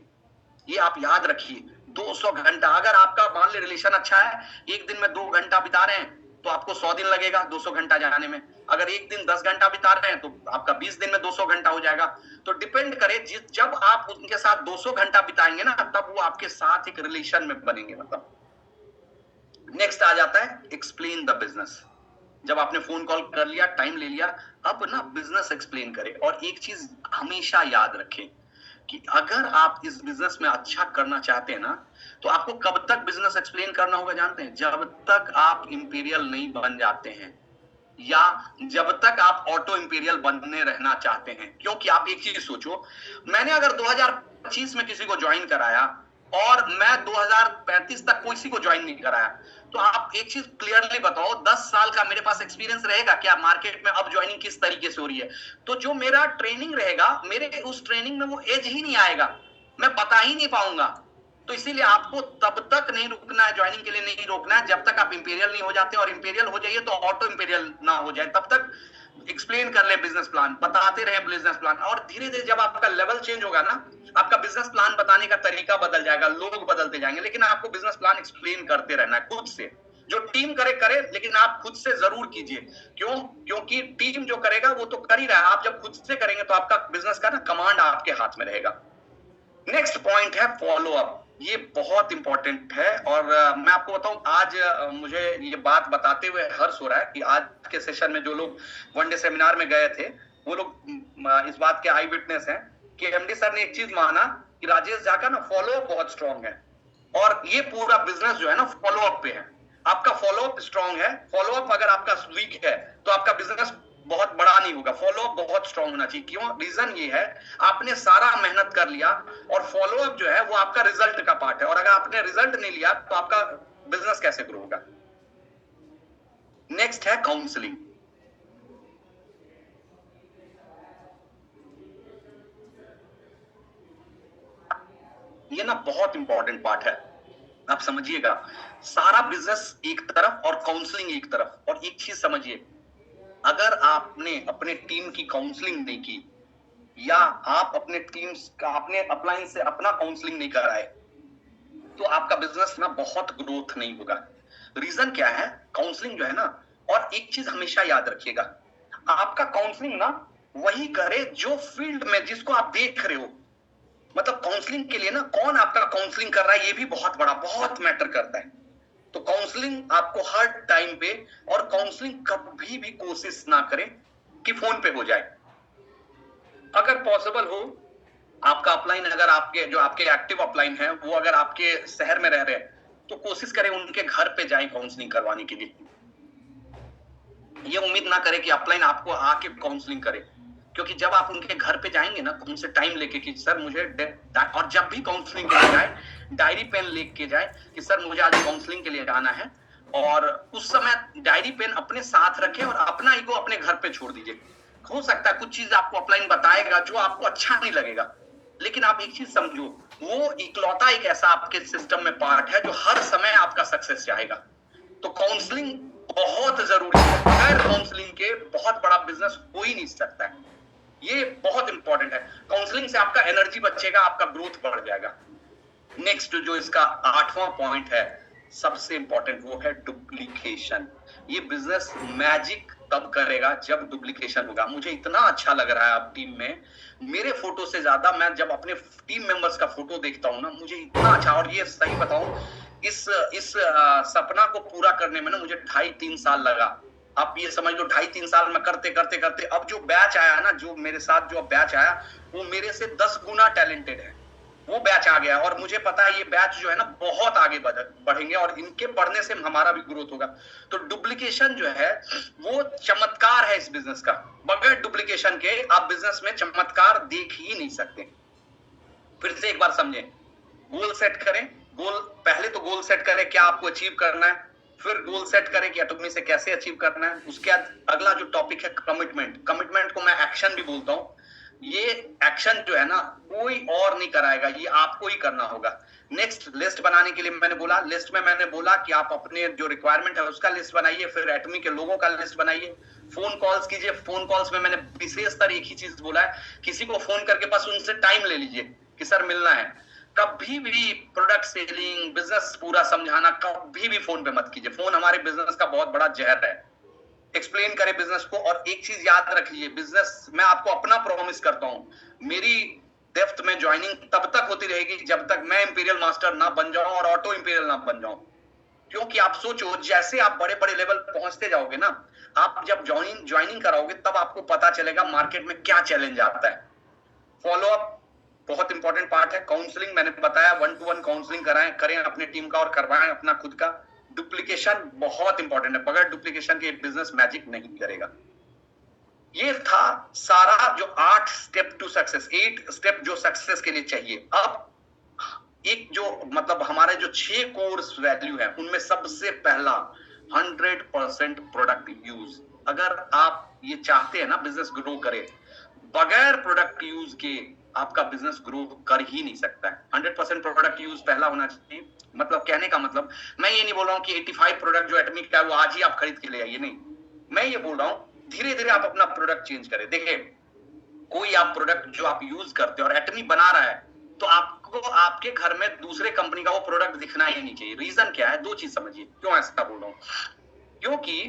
ये आप याद रखिए, 200 घंटा। अगर आपका मान ले रिलेशन अच्छा है, एक दिन में 2 घंटा बिता रहे हैं तो आपको 100 दिन लगेगा 200 घंटा जाने में। अगर एक दिन 10 घंटा बिता रहे हैं तो आपका 20 दिन में 200 घंटा हो जाएगा। तो डिपेंड करे, जब आप उनके साथ 200 घंटा बिताएंगे ना तब वो आपके साथ एक रिलेशन में बनेंगे। मतलब नेक्स्ट आ जाता है एक्सप्लेन द बिजनेस। जब आपने फोन कॉल कर लिया, टाइम ले लिया, अब ना बिजनेस एक्सप्लेन करें। और एक चीज हमेशा याद रखें कि अगर आप इस बिजनेस में अच्छा करना चाहते हैं ना तो आपको कब तक बिजनेस एक्सप्लेन करना होगा जानते हैं? जब तक आप इंपीरियल नहीं बन जाते हैं, या जब तक आप ऑटो इंपीरियल बनने रहना चाहते हैं। क्योंकि आप एक चीज सोचो, मैंने अगर 2025 में किसी को ज्वाइन कराया और मैं 2035 तक किसी को ज्वाइन नहीं कराया, तो आप एक चीज क्लियरली बताओ, 10 साल का मेरे पास एक्सपीरियंस रहेगा क्या मार्केट में अब ज्वाइनिंग किस तरीके से हो रही है? तो जो मेरा ट्रेनिंग रहेगा, मेरे उस ट्रेनिंग में वो एज ही नहीं आएगा, मैं बता ही नहीं पाऊंगा। तो इसीलिए आपको तब तक नहीं रुकना है, ज्वाइनिंग के लिए नहीं रोकना है जब तक आप इंपीरियल नहीं हो जाते। और इंपीरियल हो जाइए तो ऑटो इंपीरियल ना हो जाए, तब तक एक्सप्लेन कर ले बिजनेस प्लान, बताते रहे बिजनेस प्लान। और धीरे धीरे जब आपका लेवल चेंज होगा ना, आपका बिजनेस प्लान बताने का तरीका बदल जाएगा, लोग बदलते जाएंगे, लेकिन आपको बिजनेस प्लान एक्सप्लेन करते रहना है खुद से। जो टीम करे, लेकिन आप खुद से जरूर कीजिए। क्यों? क्योंकि टीम जो करेगा वो तो कर ही रहा है, आप जब खुद से करेंगे तो आपका बिजनेस का ना कमांड आपके हाथ में रहेगा। नेक्स्ट पॉइंट है फॉलो अप। ये बहुत इंपॉर्टेंट है और मैं आपको बताऊं आज मुझे ये बात बताते हुए हर्ष हो रहा है कि आज के सेशन में जो लोग वन डे सेमिनार में गए थे वो लोग इस बात के आई विटनेस हैं कि एमडी सर ने एक चीज माना कि राजेश झा का ना फॉलो अप बहुत स्ट्रांग है और ये पूरा बिजनेस जो है ना फॉलो अप पे है। आपका फॉलो अप स्ट्रांग है, फॉलो अप अगर आपका वीक है तो आपका बिजनेस बहुत बड़ा नहीं होगा। फॉलो अप बहुत स्ट्रांग होना चाहिए। क्यों? रीजन ये है आपने सारा मेहनत कर लिया और फॉलो अप जो है वो आपका रिजल्ट का पार्ट है और अगर आपने रिजल्ट नहीं लिया तो आपका बिजनेस कैसे ग्रो होगा। नेक्स्ट है काउंसलिंग। ये ना बहुत इंपॉर्टेंट पार्ट है, आप समझिएगा। सारा बिजनेस एक तरफ और काउंसलिंग एक तरफ। और एक चीज समझिए, अगर आपने अपने टीम की काउंसलिंग नहीं की या आप अपने टीम्स का अपने अपलाइन से अपना काउंसलिंग नहीं कराए तो आपका बिजनेस ना बहुत ग्रोथ नहीं होगा। रीजन क्या है? काउंसलिंग जो है ना, और एक चीज हमेशा याद रखिएगा, आपका काउंसलिंग ना वही करे जो फील्ड में जिसको आप देख रहे हो। मतलब काउंसलिंग के लिए ना कौन आपका काउंसलिंग कर रहा है ये भी बहुत मैटर करता है। तो काउंसलिंग आपको हर टाइम पे, और काउंसलिंग कभी भी कोशिश ना करें कि फोन पे हो जाए। अगर पॉसिबल हो, आपका अपलाइन अगर आपके जो आपके एक्टिव अपलाइन है वो अगर आपके शहर में रह रहे हैं तो कोशिश करें उनके घर पे जाए काउंसलिंग करवाने के लिए। ये उम्मीद ना करें कि अपलाइन आपको आके काउंसलिंग करे, क्योंकि जब आप उनके घर पे जाएंगे ना उनसे टाइम लेके कि सर मुझे, और जब भी काउंसलिंग के लिए जाए डायरी पेन लेके जाए कि सर मुझे आज काउंसलिंग के लिए जाना है, और उस समय डायरी पेन अपने साथ रखें और अपना ईगो अपने घर पे छोड़ दीजिए। हो सकता है कुछ चीज आपको अपलाइन बताएगा जो आपको अच्छा नहीं लगेगा, लेकिन आप एक चीज समझो, वो इकलौता एक ऐसा आपके सिस्टम में पार्ट है जो हर समय आपका सक्सेस चाहेगा। तो काउंसलिंग बहुत जरूरी है। बगैर काउंसलिंग के बहुत बड़ा बिजनेस हो ही नहीं सकता है। ये बहुत इंपॉर्टेंट है। काउंसलिंग से आपका एनर्जी बचेगा, आपका ग्रोथ बढ़ जाएगा। नेक्स्ट जो इसका 8वां पॉइंट है सबसे इंपॉर्टेंट, वो है डुप्लीकेशन। ये बिजनेस मैजिक तब करेगा जब डुप्लीकेशन होगा। मुझे इतना अच्छा लग रहा है अब टीम में, मेरे फोटो से ज्यादा मैं जब अपने टीम मेंबर्स का फोटो देखता हूं ना मुझे इतना अच्छा, और ये सही बताऊं इस सपना को पूरा करने में ना मुझे 2.5-3 साल लगा। आप ये समझ लो 2.5-3 साल में करते करते करते अब जो बैच आया ना, जो मेरे साथ जो बैच आया वो मेरे से 10 गुना टैलेंटेड है। वो बैच आ गया और मुझे पता है ये बैच जो है ना बहुत आगे बढ़ेंगे और इनके बढ़ने से हमारा भी ग्रोथ होगा। तो डुप्लीकेशन जो है वो चमत्कार है इस बिजनेस का। बगैर डुप्लीकेशन के आप बिजनेस में चमत्कार देख ही नहीं सकते। फिर से एक बार समझें, गोल सेट करें। गोल पहले तो गोल सेट करें क्या आपको अचीव करना है, फिर गोल सेट करें कि एटॉमी से कैसे अचीव करना है। उसके बाद अगला जो टॉपिक है कमिटमेंट। कमिटमेंट को मैं एक्शन भी बोलता हूं। ये एक्शन जो है ना कोई और नहीं कराएगा, ये आपको ही करना होगा। नेक्स्ट लिस्ट बनाने के लिए मैंने बोला, लिस्ट में मैंने बोला कि आप अपने जो रिक्वायरमेंट है उसका लिस्ट बनाइए, फिर एटॉमी के लोगों का लिस्ट बनाइए, फोन कॉल्स कीजिए। फोन कॉल्स में मैंने विशेषतर एक ही चीज बोला है, किसी को फोन करके बस उनसे टाइम ले लीजिए कि सर मिलना है। कभी भी प्रोडक्ट सेलिंग, बिजनेस पूरा समझाना कभी भी फोन पे मत कीजिए। फोन हमारे बिजनेस का बहुत बड़ा जहर है। एक्सप्लेन करें बिजनेस को। और एक चीज याद रखिए, बिजनेस मैं आपको अपना प्रॉमिस करता हूं, मेरी डेप्थ में ज्वाइनिंग तब तक होती रहेगी जब तक मैं इंपीरियल मास्टर ना बन जाऊं और ऑटो इंपीरियल ना बन जाऊं। क्योंकि आप सोचो जैसे आप बड़े बड़े लेवल पहुंचते जाओगे ना, आप जब ज्वाइनिंग कराओगे तब आपको पता चलेगा मार्केट में क्या चैलेंज आता है। फॉलो अप बहुत इंपॉर्टेंट पार्ट है। काउंसलिंग मैंने बताया, 1-to-1 काउंसलिंग करें अपने टीम का और करवाएं अपना खुद का। डुप्लीकेशन बहुत इंपॉर्टेंट है, बगैर डुप्लीकेशन के बिजनेस मैजिक नहीं करेगा। ये था सारा जो 8 स्टेप टू सक्सेस, 8 स्टेप जो सक्सेस के लिए चाहिए। अब एक जो मतलब हमारे जो 6 कोर्स वैल्यू है उनमें सबसे पहला 100% प्रोडक्ट यूज। अगर आप ये चाहते हैं ना बिजनेस ग्रो करे, बगैर प्रोडक्ट यूज के आपका बिजनेस ग्रो कर ही नहीं सकता है। 100% प्रोडक्ट यूज पहला होना चाहिए। मतलब कहने का मतलब मैं ये नहीं बोल रहा हूं कि 85 प्रोडक्ट जो एटॉमी का है वो आज ही आप खरीद के ले आइए, नहीं। मैं ये बोल रहा हूं धीरे धीरे आप अपना प्रोडक्ट चेंज करें। देखिए कोई आप प्रोडक्ट जो आप यूज करते हो और एटॉमी बना रहा है तो आपको आपके घर में दूसरे कंपनी का वो प्रोडक्ट दिखना ही नहीं चाहिए। रीजन क्या है? 2 चीज समझिए क्यों ऐसा बोल रहा हूं। क्योंकि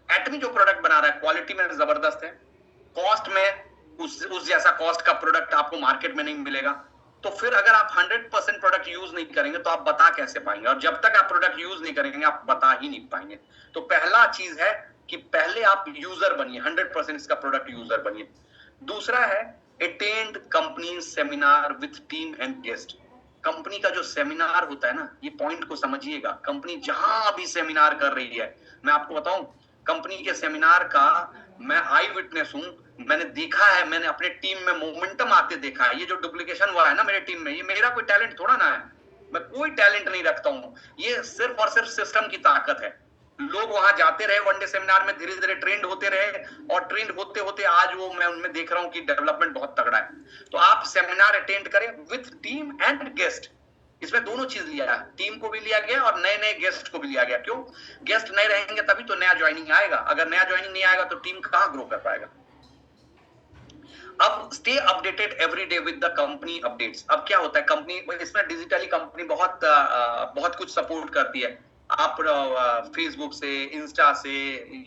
एटॉमी जो प्रोडक्ट बना रहा है क्वालिटी में जबरदस्त है, कॉस्ट में उस जैसा कॉस्ट का प्रोडक्ट आपको मार्केट में नहीं मिलेगा, तो फिर अगर आप 100% प्रोडक्ट यूज नहीं करेंगे तो आप बता कैसे पाएंगे, और जब तक आप प्रोडक्ट यूज नहीं करेंगे आप बता ही नहीं पाएंगे। तो पहला चीज है कि पहले आप यूजर बनिए, 100% इसका प्रोडक्ट यूजर बनिए। दूसरा है attend company seminar with team and guest. Company का जो सेमिनार होता है ना, ये पॉइंट को समझिएगा, कंपनी जहां भी सेमिनार कर रही है, मैं आपको बताऊं कंपनी के सेमिनार का मैं आई विटनेस हूं, मैंने देखा है, मैंने अपने टीम में मोमेंटम आते देखा है। ये जो डुप्लीकेशन हुआ है ना मेरे टीम में, ये मेरा कोई टैलेंट थोड़ा ना है, मैं कोई टैलेंट नहीं रखता हूं, ये सिर्फ और सिर्फ सिस्टम की ताकत है। लोग वहां जाते रहे वनडे सेमिनार में, धीरे धीरे ट्रेंड होते रहे, और ट्रेंड होते होते आज वो मैं उनमें देख रहा हूं कि डेवलपमेंट बहुत तगड़ा है। तो आप सेमिनार अटेंड करें विथ टीम एंड गेस्ट, इसमें दोनों चीज लिया है, टीम को भी लिया गया और नए नए गेस्ट को भी लिया गया। क्यों? गेस्ट नए रहेंगे तभी तो नया ज्वाइनिंग आएगा, अगर नया ज्वाइनिंग नहीं आएगा तो टीम कहां ग्रो कर पाएगा। अब stay updated every day with the company updates. अब क्या होता है, कंपनी इसमें डिजिटली कंपनी बहुत कुछ सपोर्ट करती है। आप फेसबुक से, इंस्टा से,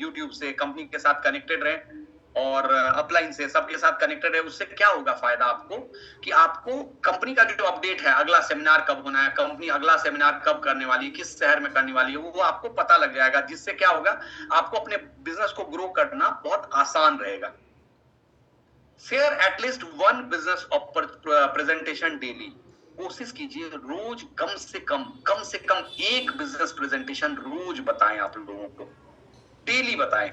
यूट्यूब से कंपनी के साथ कनेक्टेड रहें, और अपलाइन से सबके साथ कनेक्टेड है। उससे क्या होगा फायदा आपको, कि आपको कंपनी का जो अपडेट है, अगला सेमिनार कब होना है, कंपनी अगला सेमिनार कब करने वाली है, किस शहर में करने वाली है, वो आपको पता लग जाएगा, जिससे क्या होगा आपको अपने बिजनेस को ग्रो करना बहुत आसान रहेगा। Share at least one business presentation daily. कोशिश कीजिए रोज कम से कम एक बिजनेस प्रेजेंटेशन रोज बताएं, आप लोगों को डेली बताएं।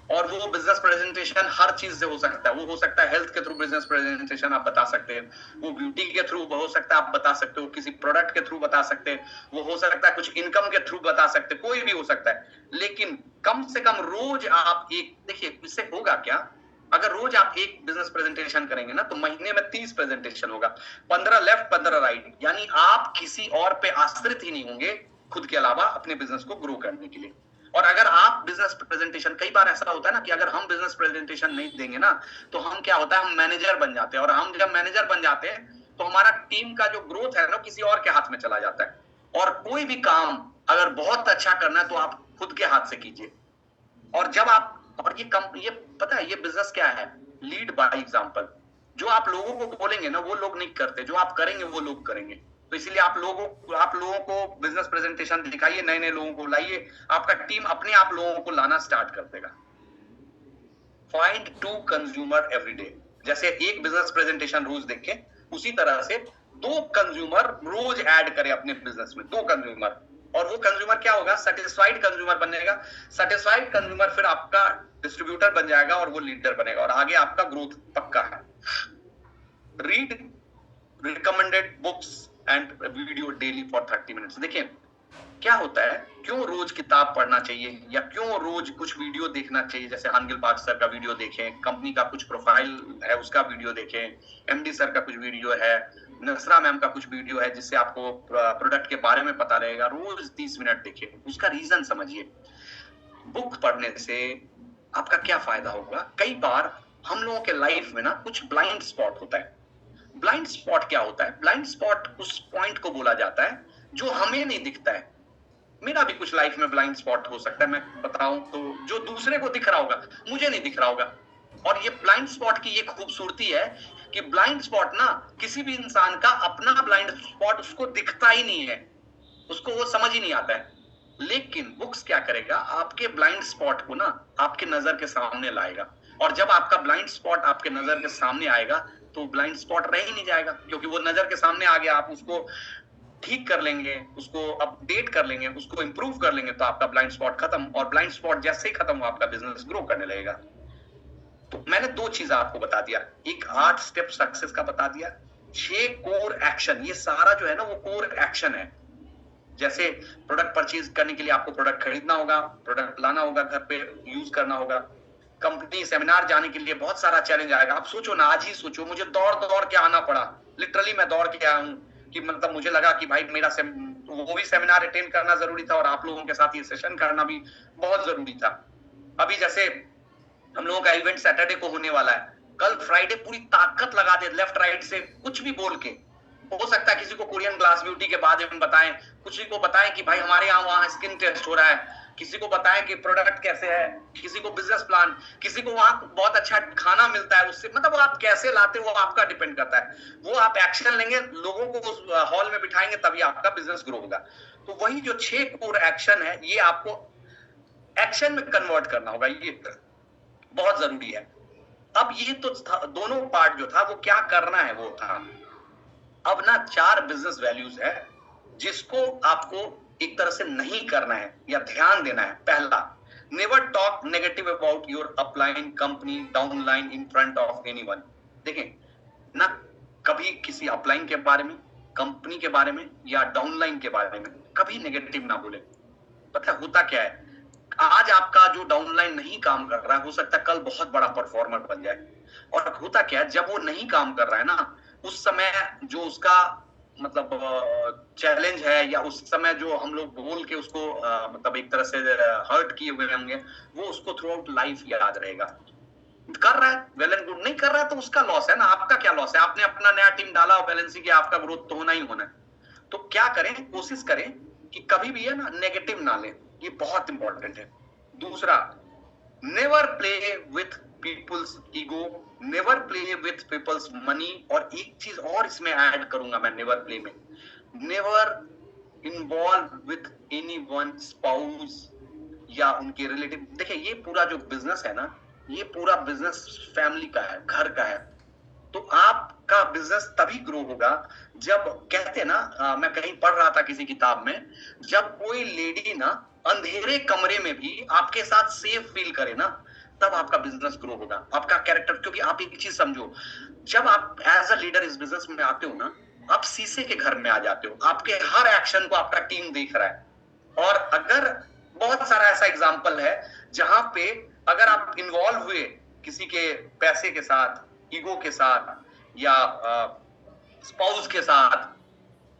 और वो बिजनेस प्रेजेंटेशन हर चीज से हो सकता है, वो हो सकता है हेल्थ के थ्रू बिजनेस प्रेजेंटेशन आप बता सकते हैं, वो ब्यूटी के थ्रू हो सकता है आप बता सकते हो, किसी प्रोडक्ट के थ्रू बता सकते हैं, वो हो सकता है कुछ इनकम के थ्रू बता सकते हैं, कोई भी हो सकता है। लेकिन कम से कम रोज आप एक, देखिए इससे होगा क्या, अगर रोज आप एक बिजनेस प्रेजेंटेशन करेंगे ना तो महीने में 30 प्रेजेंटेशन होगा, 15 लेफ्ट 15 राइट, यानी आप किसी और पे आश्रित ही नहीं होंगे खुद के अलावा अपने बिजनेस को ग्रो करने के लिए। और अगर आप बिजनेस प्रेजेंटेशन, कई बार ऐसा होता है ना कि अगर हम बिजनेस प्रेजेंटेशन नहीं देंगे ना तो हम क्या होता है, हम मैनेजर बन जाते हैं, और हम जब मैनेजर बन जाते हैं तो हमारा टीम का जो ग्रोथ है ना किसी और के हाथ में चला जाता है। और कोई भी काम अगर बहुत अच्छा करना है तो आप खुद के हाथ से कीजिए। और जब आप, और ये पता है ये बिजनेस क्या है, लीड बाय एग्जांपल। जो आप लोगों को बोलेंगे ना वो लोग नहीं करते, जो आप करेंगे वो लोग करेंगे। तो इसीलिए आप लोगों को बिजनेस प्रेजेंटेशन दिखाइए, नए नए लोगों को लाइए, आपका टीम अपने आप लोगों को लाना स्टार्ट कर देगा। Find 2 consumer every day. जैसे एक बिजनेस प्रेजेंटेशन रोज देखें, उसी तरह से 2 कंज्यूमर रोज ऐड करें अपने बिजनेस में, 2 कंज्यूमर। और वो कंज्यूमर क्या होगा, सेटिस्फाइड कंज्यूमर बनेगा। सेटिस्फाइड कंज्यूमर फिर आपका डिस्ट्रीब्यूटर बन जाएगा और वो लीडर बनेगा, और आगे आपका ग्रोथ पक्का है। Read recommended books and video daily for 30 minutes. देखिए क्या होता है, क्यों रोज किताब पढ़ना चाहिए या क्यों रोज कुछ वीडियो देखना चाहिए, जैसे हानगिल पार्क सर का वीडियो देखें, कंपनी का कुछ प्रोफाइल है उसका वीडियो देखें, एमडी सर का कुछ वीडियो है, नसरा मैम का कुछ वीडियो है, जिससे आपको प्रोडक्ट के बारे में पता रहेगा। रोज 30 मिनट देखिए, उसका रीजन समझिए। बुक पढ़ने से आपका क्या फायदा होगा, कई बार हम लोगों के लाइफ में ना कुछ ब्लाइंड स्पॉट होता है। ब्लाइंड स्पॉट क्या होता है, ब्लाइंड स्पॉट उस पॉइंट को बोला जाता है जो हमें नहीं दिखता है। मेरा भी कुछ लाइफ में ब्लाइंड स्पॉट हो सकता है, मैं बताऊं तो जो दूसरे को दिख रहा होगा मुझे नहीं दिख रहा होगा। और ये ब्लाइंड स्पॉट की ये खूबसूरती है कि ब्लाइंड स्पॉट ना किसी भी इंसान का अपना ब्लाइंड स्पॉट उसको दिखता ही नहीं है, उसको वो समझ ही नहीं आता है। लेकिन बुक्स क्या करेगा, आपके ब्लाइंड स्पॉट को ना आपके नजर के सामने लाएगा, और जब आपका ब्लाइंड स्पॉट आपके नजर के सामने आएगा तो ब्लाइंड स्पॉट रह ही नहीं जाएगा, क्योंकि वो नजर के सामने आ गया। आप उसको ठीक कर लेंगे, उसको अपडेट कर लेंगे, उसको इंप्रूव कर लेंगे तो आपका ब्लाइंड स्पॉट खत्म, और ब्लाइंड स्पॉट जैसे ही खत्म हो आपका बिजनेस ग्रो करने लगेगा। तो मैंने 2 चीजें आपको बता दिया, एक 8 स्टेप सक्सेस का बता दिया, 6 कोर एक्शन। ये सारा जो है ना वो कोर एक्शन है। जैसे प्रोडक्ट परचेज करने के लिए आपको प्रोडक्ट खरीदना होगा, प्रोडक्ट लाना होगा, घर पे यूज करना होगा। कंपनी सेमिनार जाने के लिए बहुत सारा चैलेंज आएगा। आप सोचो ना, आज ही सोचो, मुझे दौड़ के आना पड़ा, लिटरली मैं दौड़ के आया हूँ, कि मतलब मुझे लगा कि भाई मेरा वो भी सेमिनार अटेंड करना जरूरी था और आप लोगों के साथ ये सेशन करना भी बहुत जरूरी था। अभी जैसे हम लोगों का इवेंट सैटरडे को होने वाला है, कल फ्राइडे पूरी ताकत लगा दे लेफ्ट राइट से कुछ भी बोल के। हो सकता है किसी को कोरियन ग्लास ब्यूटी के बारे में बताएं, किसी को बताएं कि भाई हमारे यहाँ वहाँ स्किन टेस्ट हो रहा है, किसी को बताएं कि प्रोडक्ट कैसे है, किसी को बिजनेस प्लान, किसी को वहां बहुत अच्छा खाना मिलता है उससे, मतलब वो आप कैसे लाते हो वो आपका डिपेंड करता है। वो आप एक्शन लेंगे, लोगों को उस हॉल में बिठाएंगे, तभी आपका बिजनेस ग्रो होगा। तो वही जो 6 कोर एक्शन है, ये आपको एक्शन में कन्वर्ट करना होगा, ये बहुत जरूरी है। अब ये तो दोनों पार्ट जो था वो क्या करना है वो था। अब ना 4 बिजनेस वैल्यूज है जिसको आपको एक तरह से नहीं करना है या ध्यान देना है। पहला, never talk negative about your upline, company, downline in front of anyone. देखें ना, कभी किसी अपलाइन के बारे में, कंपनी के बारे में या डाउनलाइन के बारे में कभी नेगेटिव ना बोले। पता होता क्या है, आज आपका जो डाउनलाइन नहीं काम कर रहा है, हो सकता है कल बहुत बड़ा परफॉर्मर बन जाए। और होता क्या है, जब वो नहीं काम कर रहा है ना, उस समय जो उसका मतलब चैलेंज है, या उस समय जो हम लोग बोल के उसको मतलब एक तरह से हर्ट किए हुए होंगे, वो उसको थ्रू आउट लाइफ याद रहेगा। कर रहा है वेल एंड गुड, नहीं कर रहा है तो उसका लॉस है ना, आपका क्या लॉस है। आपने अपना नया टीम डाला और बैलेंस किया, आपका ग्रोथ तो होना ही होना है। तो क्या करें, कोशिश करें कि कभी भी है ना नेगेटिव ना लें, ये बहुत इंपॉर्टेंट है। दूसरा, never play with people's ego, never play with people's money. और एक चीज और इसमें ऐड करूंगा मैं नेवर प्ले में, never involve with anyone spouse या उनके रिलेटिव। देखिए ये पूरा जो बिजनेस है ना, ये पूरा बिजनेस फैमिली का है, घर का है। तो आपका बिजनेस तभी ग्रो होगा जब, कहते हैं ना, मैं कहीं पढ़ रहा था किसी किताब में, जब कोई लेडी ना अंधेरे कमरे में भी आपके साथ सेफ फील करे ना, तब आपका बिजनेस ग्रो होगा, आपका कैरेक्टर। क्योंकि आप एक चीज समझो, जब आप एज अ लीडर इस बिजनेस में आते हो ना, आप शीशे के घर में आ जाते हो, आपके हर एक्शन को आपका टीम देख रहा है। और अगर बहुत सारा ऐसा एग्जाम्पल है जहां पे अगर आप इन्वॉल्व हुए किसी के पैसे के साथ, ईगो के साथ, या स्पाउस के साथ,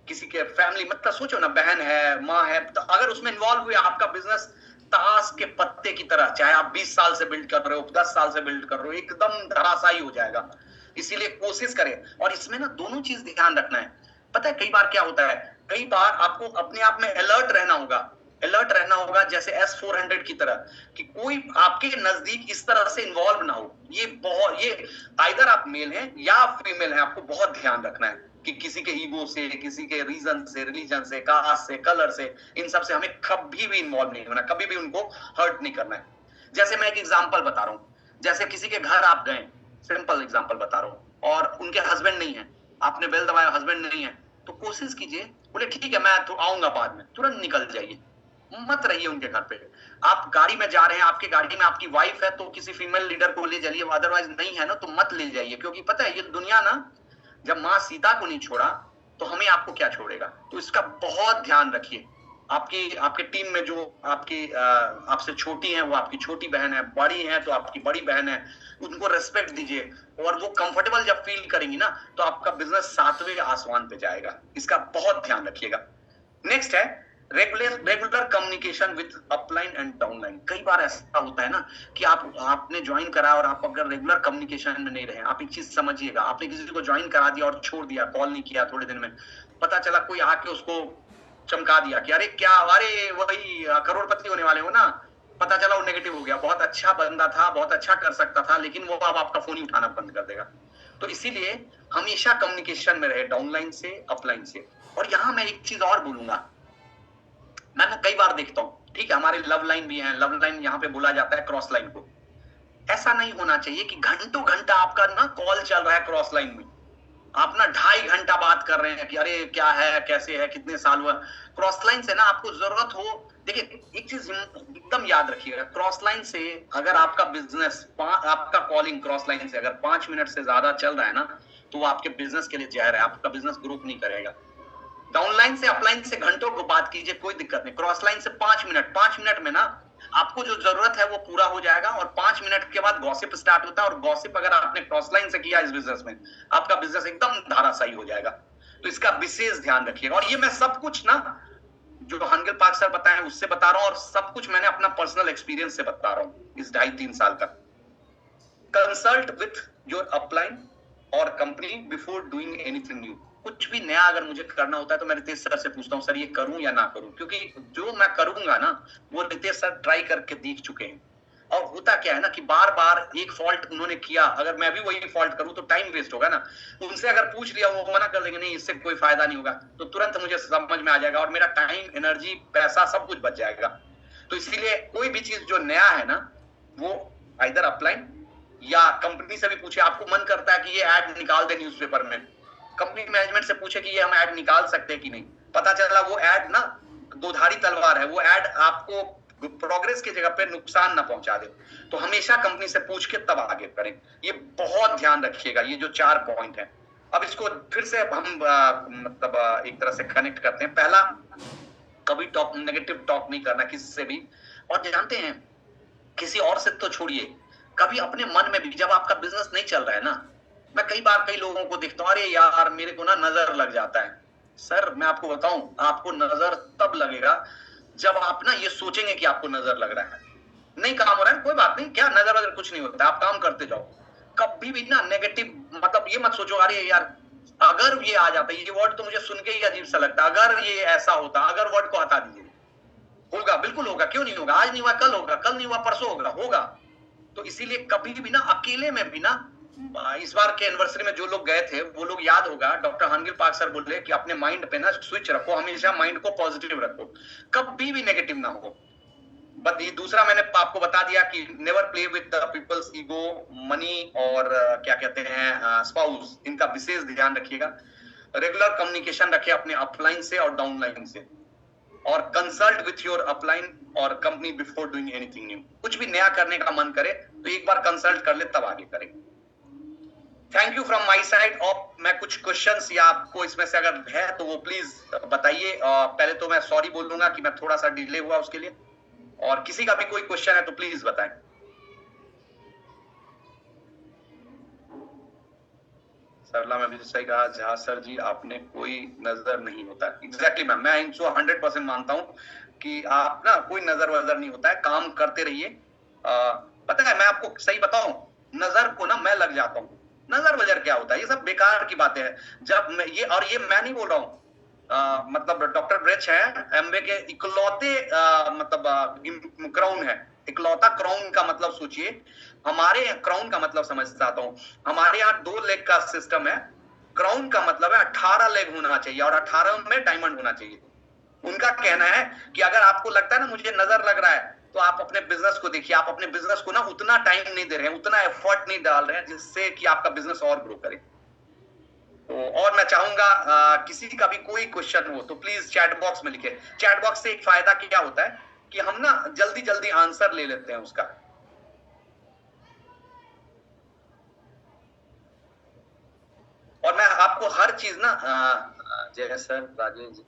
किसी के फैमिली, मतलब सोचो ना, बहन है, माँ है, तो अगर उसमें इन्वॉल्व हुए, आपका बिजनेस ताश के पत्ते की तरह, चाहे आप 20 साल से बिल्ड कर रहे हो, 10 साल से बिल्ड कर रहे हो, एकदम धराशायी हो जाएगा। इसीलिए कोशिश करें। और इसमें ना दोनों चीज ध्यान रखना है। पता है कई बार क्या होता है, कई बार आपको अपने आप में अलर्ट रहना होगा, अलर्ट रहना होगा, जैसे S-400 की तरह, कि कोई आपके नजदीक इस तरह से इन्वॉल्व ना हो। ये आइदर आप मेल हैं या फीमेल हैं, आपको बहुत ध्यान रखना है कि किसी के ईगो से, किसी के रीजन से, रिलीजन से, कास्ट से, कलर से, इन सब से हमें कभी भी इन्वॉल्व नहीं होना, कभी भी उनको हर्ट नहीं करना है। जैसे मैं एक एग्जांपल बता रहा हूँ, जैसे किसी के घर आप गए, सिंपल एग्जांपल बता रहा हूँ, और उनके हस्बैंड नहीं है, आपने बेल दबाया, हस्बैंड नहीं है, तो कोशिश कीजिए, बोले ठीक है मैं तो आऊंगा बाद में, तुरंत निकल जाइए, मत रहिए उनके घर पे। आप गाड़ी में जा रहे हैं, आपके गाड़ी में आपकी वाइफ है, तो किसी फीमेल लीडर को ले जाइए, अदरवाइज नहीं है ना तो मत ले जाइए। क्योंकि पता है ये दुनिया ना, जब माँ सीता को नहीं छोड़ा तो हमें आपको क्या छोड़ेगा। तो इसका बहुत ध्यान रखिए। आपके टीम में जो आपसे छोटी है, वो आपकी छोटी बहन है, बड़ी है तो आपकी बड़ी बहन है, उनको रेस्पेक्ट दीजिए। और वो कंफर्टेबल जब फील करेंगी ना, तो आपका बिजनेस 7वें आसमान पे जाएगा। इसका बहुत ध्यान रखिएगा। नेक्स्ट है regular communication with upline and downline. कई बार ऐसा होता है ना कि आपने ज्वाइन करा और आप अगर रेगुलर कम्युनिकेशन में नहीं रहे। आप एक चीज समझिएगा, आपने किसी को ज्वाइन करा दिया और छोड़ दिया, कॉल नहीं किया, थोड़े दिन में पता चला कोई आके उसको चमका दिया कि अरे क्या, अरे वही करोड़पति होने वाले हो ना, पता चला वो नेगेटिव हो गया। बहुत अच्छा बंदा था, बहुत अच्छा कर सकता था, लेकिन वो अब आपका फोन ही उठाना बंद कर देगा। तो इसीलिए हमेशा कम्युनिकेशन में रहे, डाउनलाइन से, अपलाइन से। और यहाँ मैं एक चीज और बोलूंगा, मैं कई बार देखता हूँ, ठीक है, हमारे लव लाइन भी है, लव लाइन यहाँ पे बोला जाता है क्रॉस लाइन को। ऐसा नहीं होना चाहिए कि घंटों घंटा आपका ना कॉल चल रहा है क्रॉस लाइन में, आप ना 2.5 घंटा बात कर रहे हैं कि अरे क्या है, कैसे है, कितने साल हुआ। क्रॉस लाइन से ना आपको जरूरत हो, देखिए एक चीज एकदम याद रखिएगा, क्रॉस लाइन से अगर आपका बिजनेस, आपका कॉलिंग क्रॉस लाइन से अगर 5 मिनट से ज्यादा चल रहा है ना, तो वो आपके बिजनेस के लिए जहर है, आपका बिजनेस ग्रो नहीं करेगा। डाउनलाइन से, अपलाइन से घंटों को बात कीजिए, कोई दिक्कत नहीं। क्रॉस लाइन से 5 मिनट में ना आपको जो जरूरत है वो पूरा हो जाएगा। और 5 मिनट के बाद गॉसिप स्टार्ट होता है, और गॉसिप अगर आपने क्रॉस लाइन से किया इस बिजनेस में, आपका बिजनेस एकदम धाराशायी हो जाएगा। तो इसका विशेष ध्यान रखिएगा। और ये मैं सब कुछ ना जो हंगेल पार्क सर बताए उससे बता रहा हूँ, और सब कुछ मैंने अपना पर्सनल एक्सपीरियंस से बता रहा हूँ इस 2.5-3 साल का। कंसल्ट विथ योर अपलाइन और company before doing anything new. कुछ भी नया अगर मुझे करना होता है तो मैं रितेश सर से पूछता हूँ, सर ये करूं या ना करूं, क्योंकि जो मैं करूंगा ना वो रितेश सर ट्राई करके देख चुके हैं। और होता क्या है ना कि बार बार एक फॉल्ट उन्होंने किया, अगर मैं भी वही फॉल्ट करूं तो टाइम वेस्ट होगा ना। उनसे अगर पूछ लिया वो मना कर देंगे, नहीं इससे कोई फायदा नहीं होगा, तो तुरंत मुझे समझ में आ जाएगा और मेरा टाइम, एनर्जी, पैसा सब कुछ बच जाएगा। तो इसीलिए कोई भी चीज जो नया है ना वो आइदर अपलाइन या कंपनी से भी पूछे। आपको मन करता है कि ये ऐड निकाल दे न्यूज़पेपर में, कंपनी मैनेजमेंट से पूछे कि ये हम ऐड निकाल सकते हैं कि नहीं। पता चला वो ऐड ना दोधारी तलवार है, वो ऐड आपको प्रोग्रेस की जगह पे नुकसान ना पहुंचा दे, तो हमेशा कंपनी से पूछ के तब आगे करें। ये बहुत ध्यान रखिएगा, ये जो 4 पॉइंट है। अब इसको फिर से हम मतलब एक तरह से कनेक्ट करते हैं। पहला, कभी नेगेटिव टॉक नहीं करना किसी से भी। और जानते हैं, किसी और से तो छोड़िए, कभी अपने मन में भी, जब आपका बिजनेस नहीं चल रहा है ना, मैं कई बार कई लोगों को देखता हूँ, अरे यार मेरे को ना नजर लग जाता है। सर मैं आपको बताऊं, आपको नजर तब लगेगा जब आप ना ये सोचेंगे कि आपको नजर लग रहा है। नहीं काम हो रहा है, कोई बात नहीं, क्या नजर वजर कुछ नहीं होता, आप काम करते जाओ। कभी भी ना नेगेटिव मतलब ये मत सोचो, अरे यार अगर ये आ जाता, ये वर्ड तो मुझे सुन के ही अजीब सा लगता, अगर ये ऐसा होता, अगर वर्ड को हटा दीजिए। होगा, बिल्कुल होगा, क्यों नहीं होगा, आज नहीं हुआ कल होगा, कल नहीं हुआ परसों होगा, होगा। तो इसीलिए कभी भी ना अकेले में भी ना, इस बार के एनिवर्सरी में जो लोग गए थे वो लोग याद होगा, डॉक्टर हानगिल पार्क सर बोले कि अपने माइंड पे ना स्विच रखो, हमेशा माइंड को पॉजिटिव रखो, कभी भी नेगेटिव ना हो। बट ये दूसरा मैंने आपको बता दिया कि never play with the people's ego, money और क्या कहते हैं स्पाउस, इनका विशेष ध्यान रखिएगा। रेगुलर कम्युनिकेशन रखिए अपने अपलाइन से और डाउनलाइन से, और कंसल्ट विथ योर अपलाइन और company before doing anything new. कुछ भी नया करने का मन करे तो एक बार कंसल्ट कर ले तब आगे करें। Thank you from my side. और मैं कुछ क्वेश्चंस या आपको इसमें से अगर है तो वो प्लीज बताइए। पहले तो मैं सॉरी बोलूंगा कि मैं थोड़ा सा डिले हुआ उसके लिए, और किसी का भी कोई क्वेश्चन है तो प्लीज बताएं। सरला में भी सही कहा, जहाँ सर जी आपने कोई नजर नहीं होता। एग्जैक्टली मैम, मैं इनको 100% मानता हूँ कि आप ना कोई नजर वजर नहीं होता है, काम करते रहिए। पता है मैं आपको सही बताऊं, नजर को ना मैं लग जाता हूँ। नजर वजर क्या होता है, ये सब बेकार की बातें हैं। जब मैं ये मैं नहीं बोल रहा हूँ, मतलब डॉक्टर ब्रेच है एमबे के इकलौते मतलब क्राउन है, इकलौता क्राउन का मतलब सोचिए। हमारे क्राउन का मतलब समझ चाहता हूँ, हमारे यहाँ 2 लेग का सिस्टम है, क्राउन का मतलब है 18 लेग होना चाहिए और 18 में डायमंड होना चाहिए। उनका कहना है कि अगर आपको लगता है ना मुझे नजर लग रहा है, तो आप अपने बिजनेस को देखिए, आप अपने बिजनेस को ना उतना टाइम नहीं दे रहे हैं, उतना एफर्ट नहीं डाल रहे हैं जिससे कि आपका बिजनेस और ग्रो करे। तो और मैं चाहूंगा किसी का भी कोई क्वेश्चन हो तो प्लीज चैट बॉक्स में लिखे। चैट बॉक्स से एक फायदा क्या होता है कि हम ना जल्दी जल्दी आंसर ले लेते हैं उसका। और मैं आपको हर चीज ना जय सर राजेश जी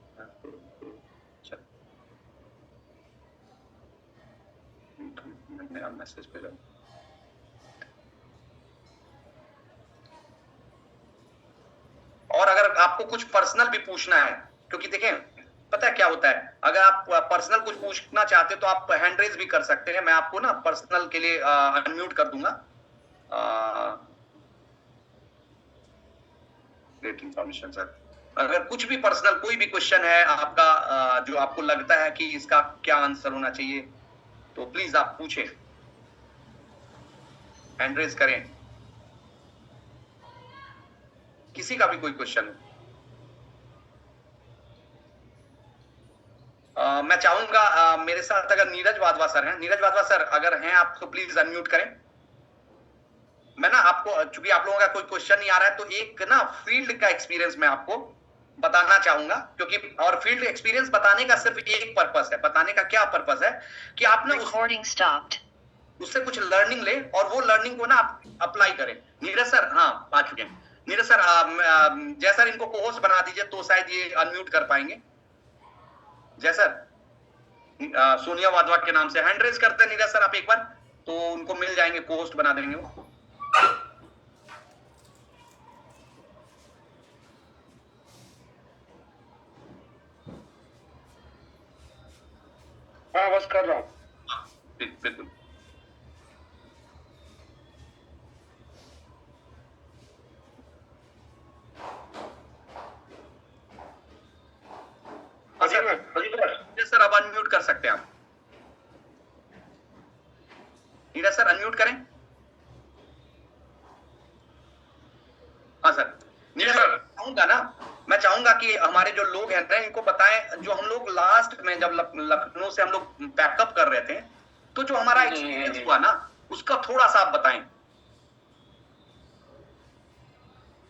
मैसेज पे और अगर आपको कुछ पर्सनल भी पूछना है, क्योंकि देखें पता है क्या होता है, अगर आप पर्सनल कुछ पूछना चाहते हैं तो आप हैंड रेज भी कर सकते हैं, मैं आपको ना पर्सनल के लिए अनम्यूट कर दूंगा। Great information sir. अगर कुछ भी पर्सनल कोई भी क्वेश्चन है आपका जो आपको लगता है कि इसका क्या आंसर होना चाहिए तो प्लीज आप पूछें, हैंड रेज करें, किसी का भी कोई क्वेश्चन है। मैं चाहूंगा मेरे साथ अगर नीरज वाधवा सर हैं, नीरज वाधवा सर अगर हैं आप तो प्लीज अनम्यूट करें। मैं ना आपको, चूंकि आप लोगों का कोई क्वेश्चन नहीं आ रहा है, तो एक ना फील्ड का एक्सपीरियंस मैं आपको बताना चाहूंगा, क्योंकि और फील्ड एक्सपीरियंस बताने का सिर्फ एक पर्पस है। बताने का क्या पर्पस है कि आप ना उससे कुछ लर्निंग ले और वो लर्निंग को ना आप अप्लाई करें। नीरज सर हाँ आ चुके हैं। नीरज सर जय सर इनको को होस्ट बना दीजिए तो शायद ये अनम्यूट कर पाएंगे। जय सर सोनिया वाधवा के नाम से हैंड रेज करते हैं नीरज सर आप एक बार, तो उनको मिल जाएंगे, को होस्ट बना देंगे वो। हाँ बस कर रहा हूँ। बिल्कुल। नीरज सर अनम्यूट करें। हाँ सर, नीरज सर चाहूंगा ना, मैं चाहूंगा कि हमारे जो लोग हैं ना इनको बताएं, जो हम लोग लास्ट में जब लखनऊ से हम लोग पैकअप कर रहे थे तो जो हमारा एक्सपीरियंस हुआ ना उसका थोड़ा सा आप बताएं।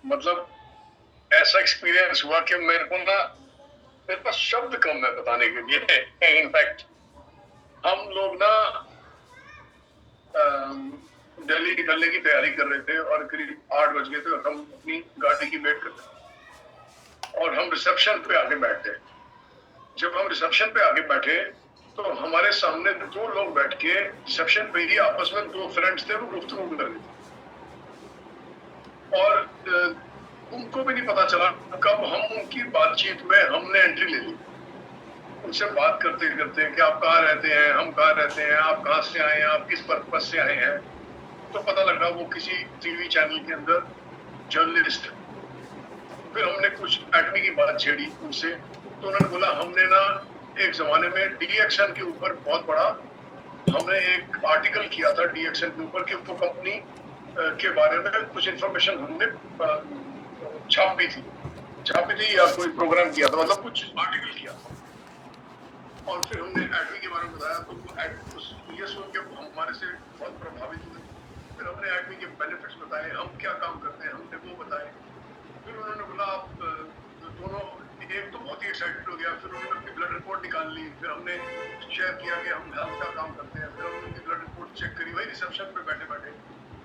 मतलब ऐसा एक्सपीरियंस हुआ कि मेरे को ना, मेरे पास शब्द कम है बताने के लिए। इनफैक्ट हम लोग ना दिल्ली निकलने की तैयारी कर रहे थे और करीब 8 बज गए थे और हम अपनी गाड़ी की वेट कर रहे थे और हम रिसेप्शन पे आके बैठे। जब हम रिसेप्शन पे आके बैठे तो हमारे सामने 2 लोग बैठ के रिसेप्शन पे ही आपस में 2 फ्रेंड्स थे, वो गुफ्तगू कर रहे थे और उनको भी नहीं पता चला कब हम उनकी बातचीत में हमने एंट्री ले ली। उनसे बात करते करते कि आप कहाँ रहते हैं, हम कहाँ रहते हैं, आप कहाँ से आए हैं, आप किस पर्पज से आए हैं, तो पता लगा वो किसी टीवी चैनल के अंदर जर्नलिस्ट। फिर हमने कुछ एटमी की बात छेड़ी उनसे, तो उन्होंने बोला हमने ना एक जमाने में डीएक्शन के ऊपर बहुत बड़ा हमने एक आर्टिकल किया था डीएक्शन के ऊपर कि वो कंपनी के बारे में कुछ इंफॉर्मेशन हमने छापी थी या कोई प्रोग्राम किया था, मतलब कुछ आर्टिकल किया था। और फिर हमने एटमी के बारे में बताया तो वो ये सुन के हमारे से बहुत प्रभावित हुए। फिर हमने एटमी के बेनिफिट्स बताए, हम क्या काम करते हैं हमने वो बताए। फिर उन्होंने बोला आप दोनों, एक तो बहुत ही एक्साइटेड हो गया। फिर उन्होंने अपनी ब्लड रिपोर्ट निकाल ली, फिर हमने शेयर किया कि हम हेल्थ का काम करते हैं। फिर हमने उनकी ब्लड रिपोर्ट चेक करी वही रिसेप्शन पे बैठे बैठे।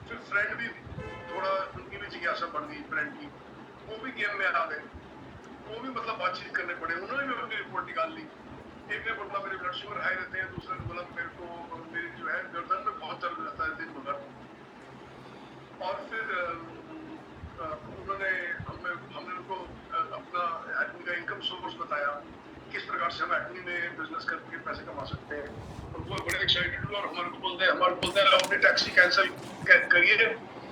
फिर फ्रेंड भी थोड़ा, उनकी भी जिज्ञासा बढ़ गई फ्रेंड की, वो भी गेम में आ गए, वो भी मतलब बातचीत करने पड़े। उन्होंने भी अपनी रिपोर्ट निकाल ली। एक ने बोला मेरे ब्लड शुगर हाई रहते हैं, दूसरे ने बोला मेरे को मेरी जो है गर्दन में बहुत दर्द रहता है दिन भर। और फिर हमने उनको अपना एटमी का इनकम सोर्स बताया, किस प्रकार से हम एटमी में बिजनेस करके पैसे कमा सकते हैं। और वो बड़े एक्साइटेड हुए और हमारे को बोलते हैं अपनी टैक्सी कैंसिल करिए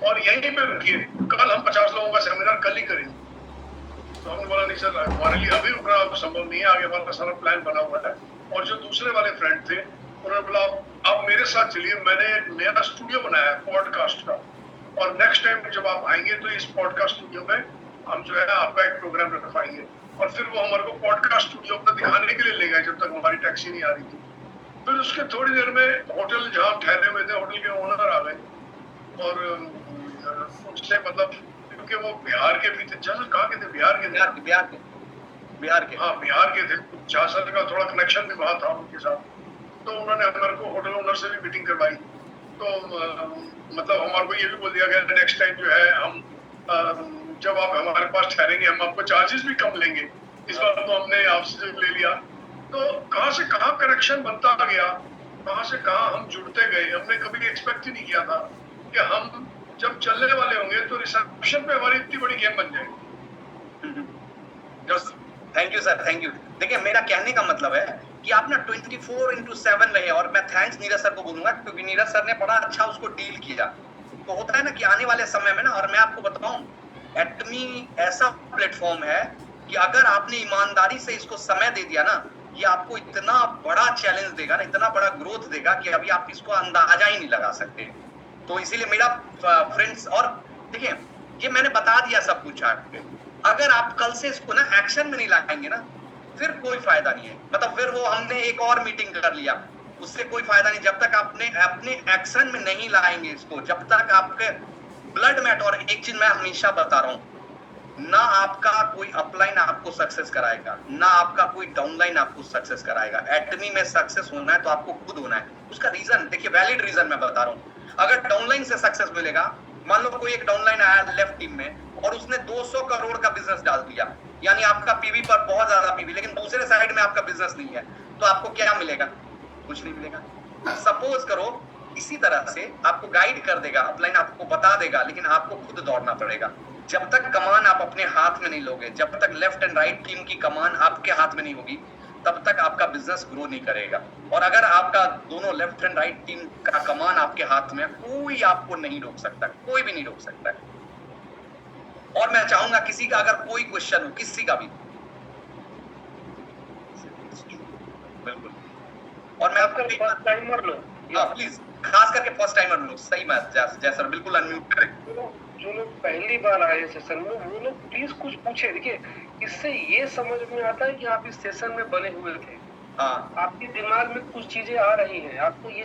और यहीं पे रुकिए, कल हम 50 लोगों का सेमिनार कल ही करेंगे। तो हमने बोला नहीं सर, हमारे लिए अभी रुकना संभव नहीं है, आगे हमारा सारा प्लान बना हुआ है। और जो दूसरे वाले फ्रेंड थे उन्होंने बोला आप मेरे साथ चलिए, मैंने एक नया स्टूडियो बनाया है पॉडकास्ट का, और नेक्स्ट टाइम जब आप आएंगे तो इस पॉडकास्ट स्टूडियो में हम जो है आपका एक प्रोग्राम रखवाएंगे। और फिर वो हमारे को पॉडकास्ट स्टूडियो अपना दिखाने के लिए ले गए जब तक हमारी टैक्सी नहीं आ रही थी। फिर उसके थोड़ी देर में होटल जहाँ हम ठहरे हुए थे, होटल के ओनर आ गए और उससे मतलब, क्योंकि वो बिहार के भी थे, जनरल कहाँ के थे, बिहार के थे, हाँ बिहार के थे, झांसा का थोड़ा कनेक्शन भी वहाँ था उनके साथ। तो उन्होंने हमारे को होटल ओनर से भी मीटिंग करवाई। तो मतलब हमारे को ये भी बोल दिया गया नेक्स्ट टाइम जो है हम जब आप हमारे पास ठहरेंगे हम आपको चार्जेस भी कम लेंगे। इस बार तो हमने आपसे ले लिया। तो कहाँ से कहाँ कनेक्शन बनता गया, कहाँ से कहाँ हम जुड़ते गए। हमने कभी एक्सपेक्ट ही नहीं किया था कि हम जब चलने वाले होंगे तो रिसेप्शन पे हमारी इतनी बड़ी गेम बन जाएगी। Thank you sir, thank you. देखिए मेरा कहने का मतलब है कि आप ना 24/7 रहे, और मैं थैंक्स नीरज सर को बोलूंगा क्योंकि नीरज सर ने बड़ा अच्छा उसको डील किया। तो होता है ना कि आने वाले समय में ना, और मैं आपको बताऊं एटमी ऐसा प्लेटफॉर्म है कि अगर आपने ईमानदारी से इसको समय दे दिया ना, ये आपको इतना बड़ा चैलेंज देगा ना, इतना बड़ा ग्रोथ देगा कि अभी आप इसको अंदाजा ही नहीं लगा सकते। तो इसीलिए मेरा फ्रेंड्स, और देखिए ये मैंने बता दिया सब कुछ आपको, अगर आप कल से इसको ना एक्शन में नहीं लाएंगे ना फिर कोई फायदा नहीं है। मतलब फिर वो हमने एक और मीटिंग कर लिया, उससे कोई फायदा नहीं। जब तक आपने अपने एक्शन में नहीं लाएंगे इसको, जब तक आपके ब्लड मैट, और एक चीज मैं हमेशा बता रहा हूँ, ना आपका कोई अपलाइन आपको सक्सेस कराएगा, ना आपका कोई डाउनलाइन आपको सक्सेस कराएगा। एटमी में सक्सेस होना है तो आपको खुद होना है। उसका रीजन देखिए, वैलिड रीजन मैं बता रहा हूँ। अगर डाउनलाइन से सक्सेस मिलेगा, मान लो कोई एक डाउनलाइन आया लेफ्ट टीम में और उसने 200 करोड़ का बिजनेस डाल दिया, यानी आपका पीवी पर बहुत ज्यादा पीवी, लेकिन दूसरे साइड में आपका बिजनेस नहीं है, तो आपको क्या मिलेगा? कुछ नहीं मिलेगा। सपोज करो इसी तरह से आपको गाइड कर देगा, अपलाइन आपको बता देगा, लेकिन आपको खुद दौड़ना पड़ेगा। जब तक कमान आप अपने हाथ में नहीं लोगे, जब तक लेफ्ट एंड राइट टीम की कमान आपके हाथ में नहीं होगी, तब तक आपका बिजनेस ग्रो नहीं करेगा। और अगर आपका दोनों लेफ्ट एंड राइट टीम का कमान आपके हाथ में, कोई आपको नहीं रोक सकता, कोई भी नहीं रोक सकता। और मैं चाहूंगा किसी का अगर कोई क्वेश्चन हो, किसी का भी, बिल्कुल। और मैं आपको फर्स्ट टाइमर लो, प्लीज खास करके फर्स्ट टाइमर लोग। सही बात जय सर, बिल्कुल अनम्यूट करें। जो लोग पहली बार आए सेशन में वो लोग प्लीज कुछ पूछे। देखिए इससे ये समझ में आता है कि आप इस सेशन में बने हुए थे, हाँ आपके दिमाग में कुछ चीजें आ रही हैं, आपको ये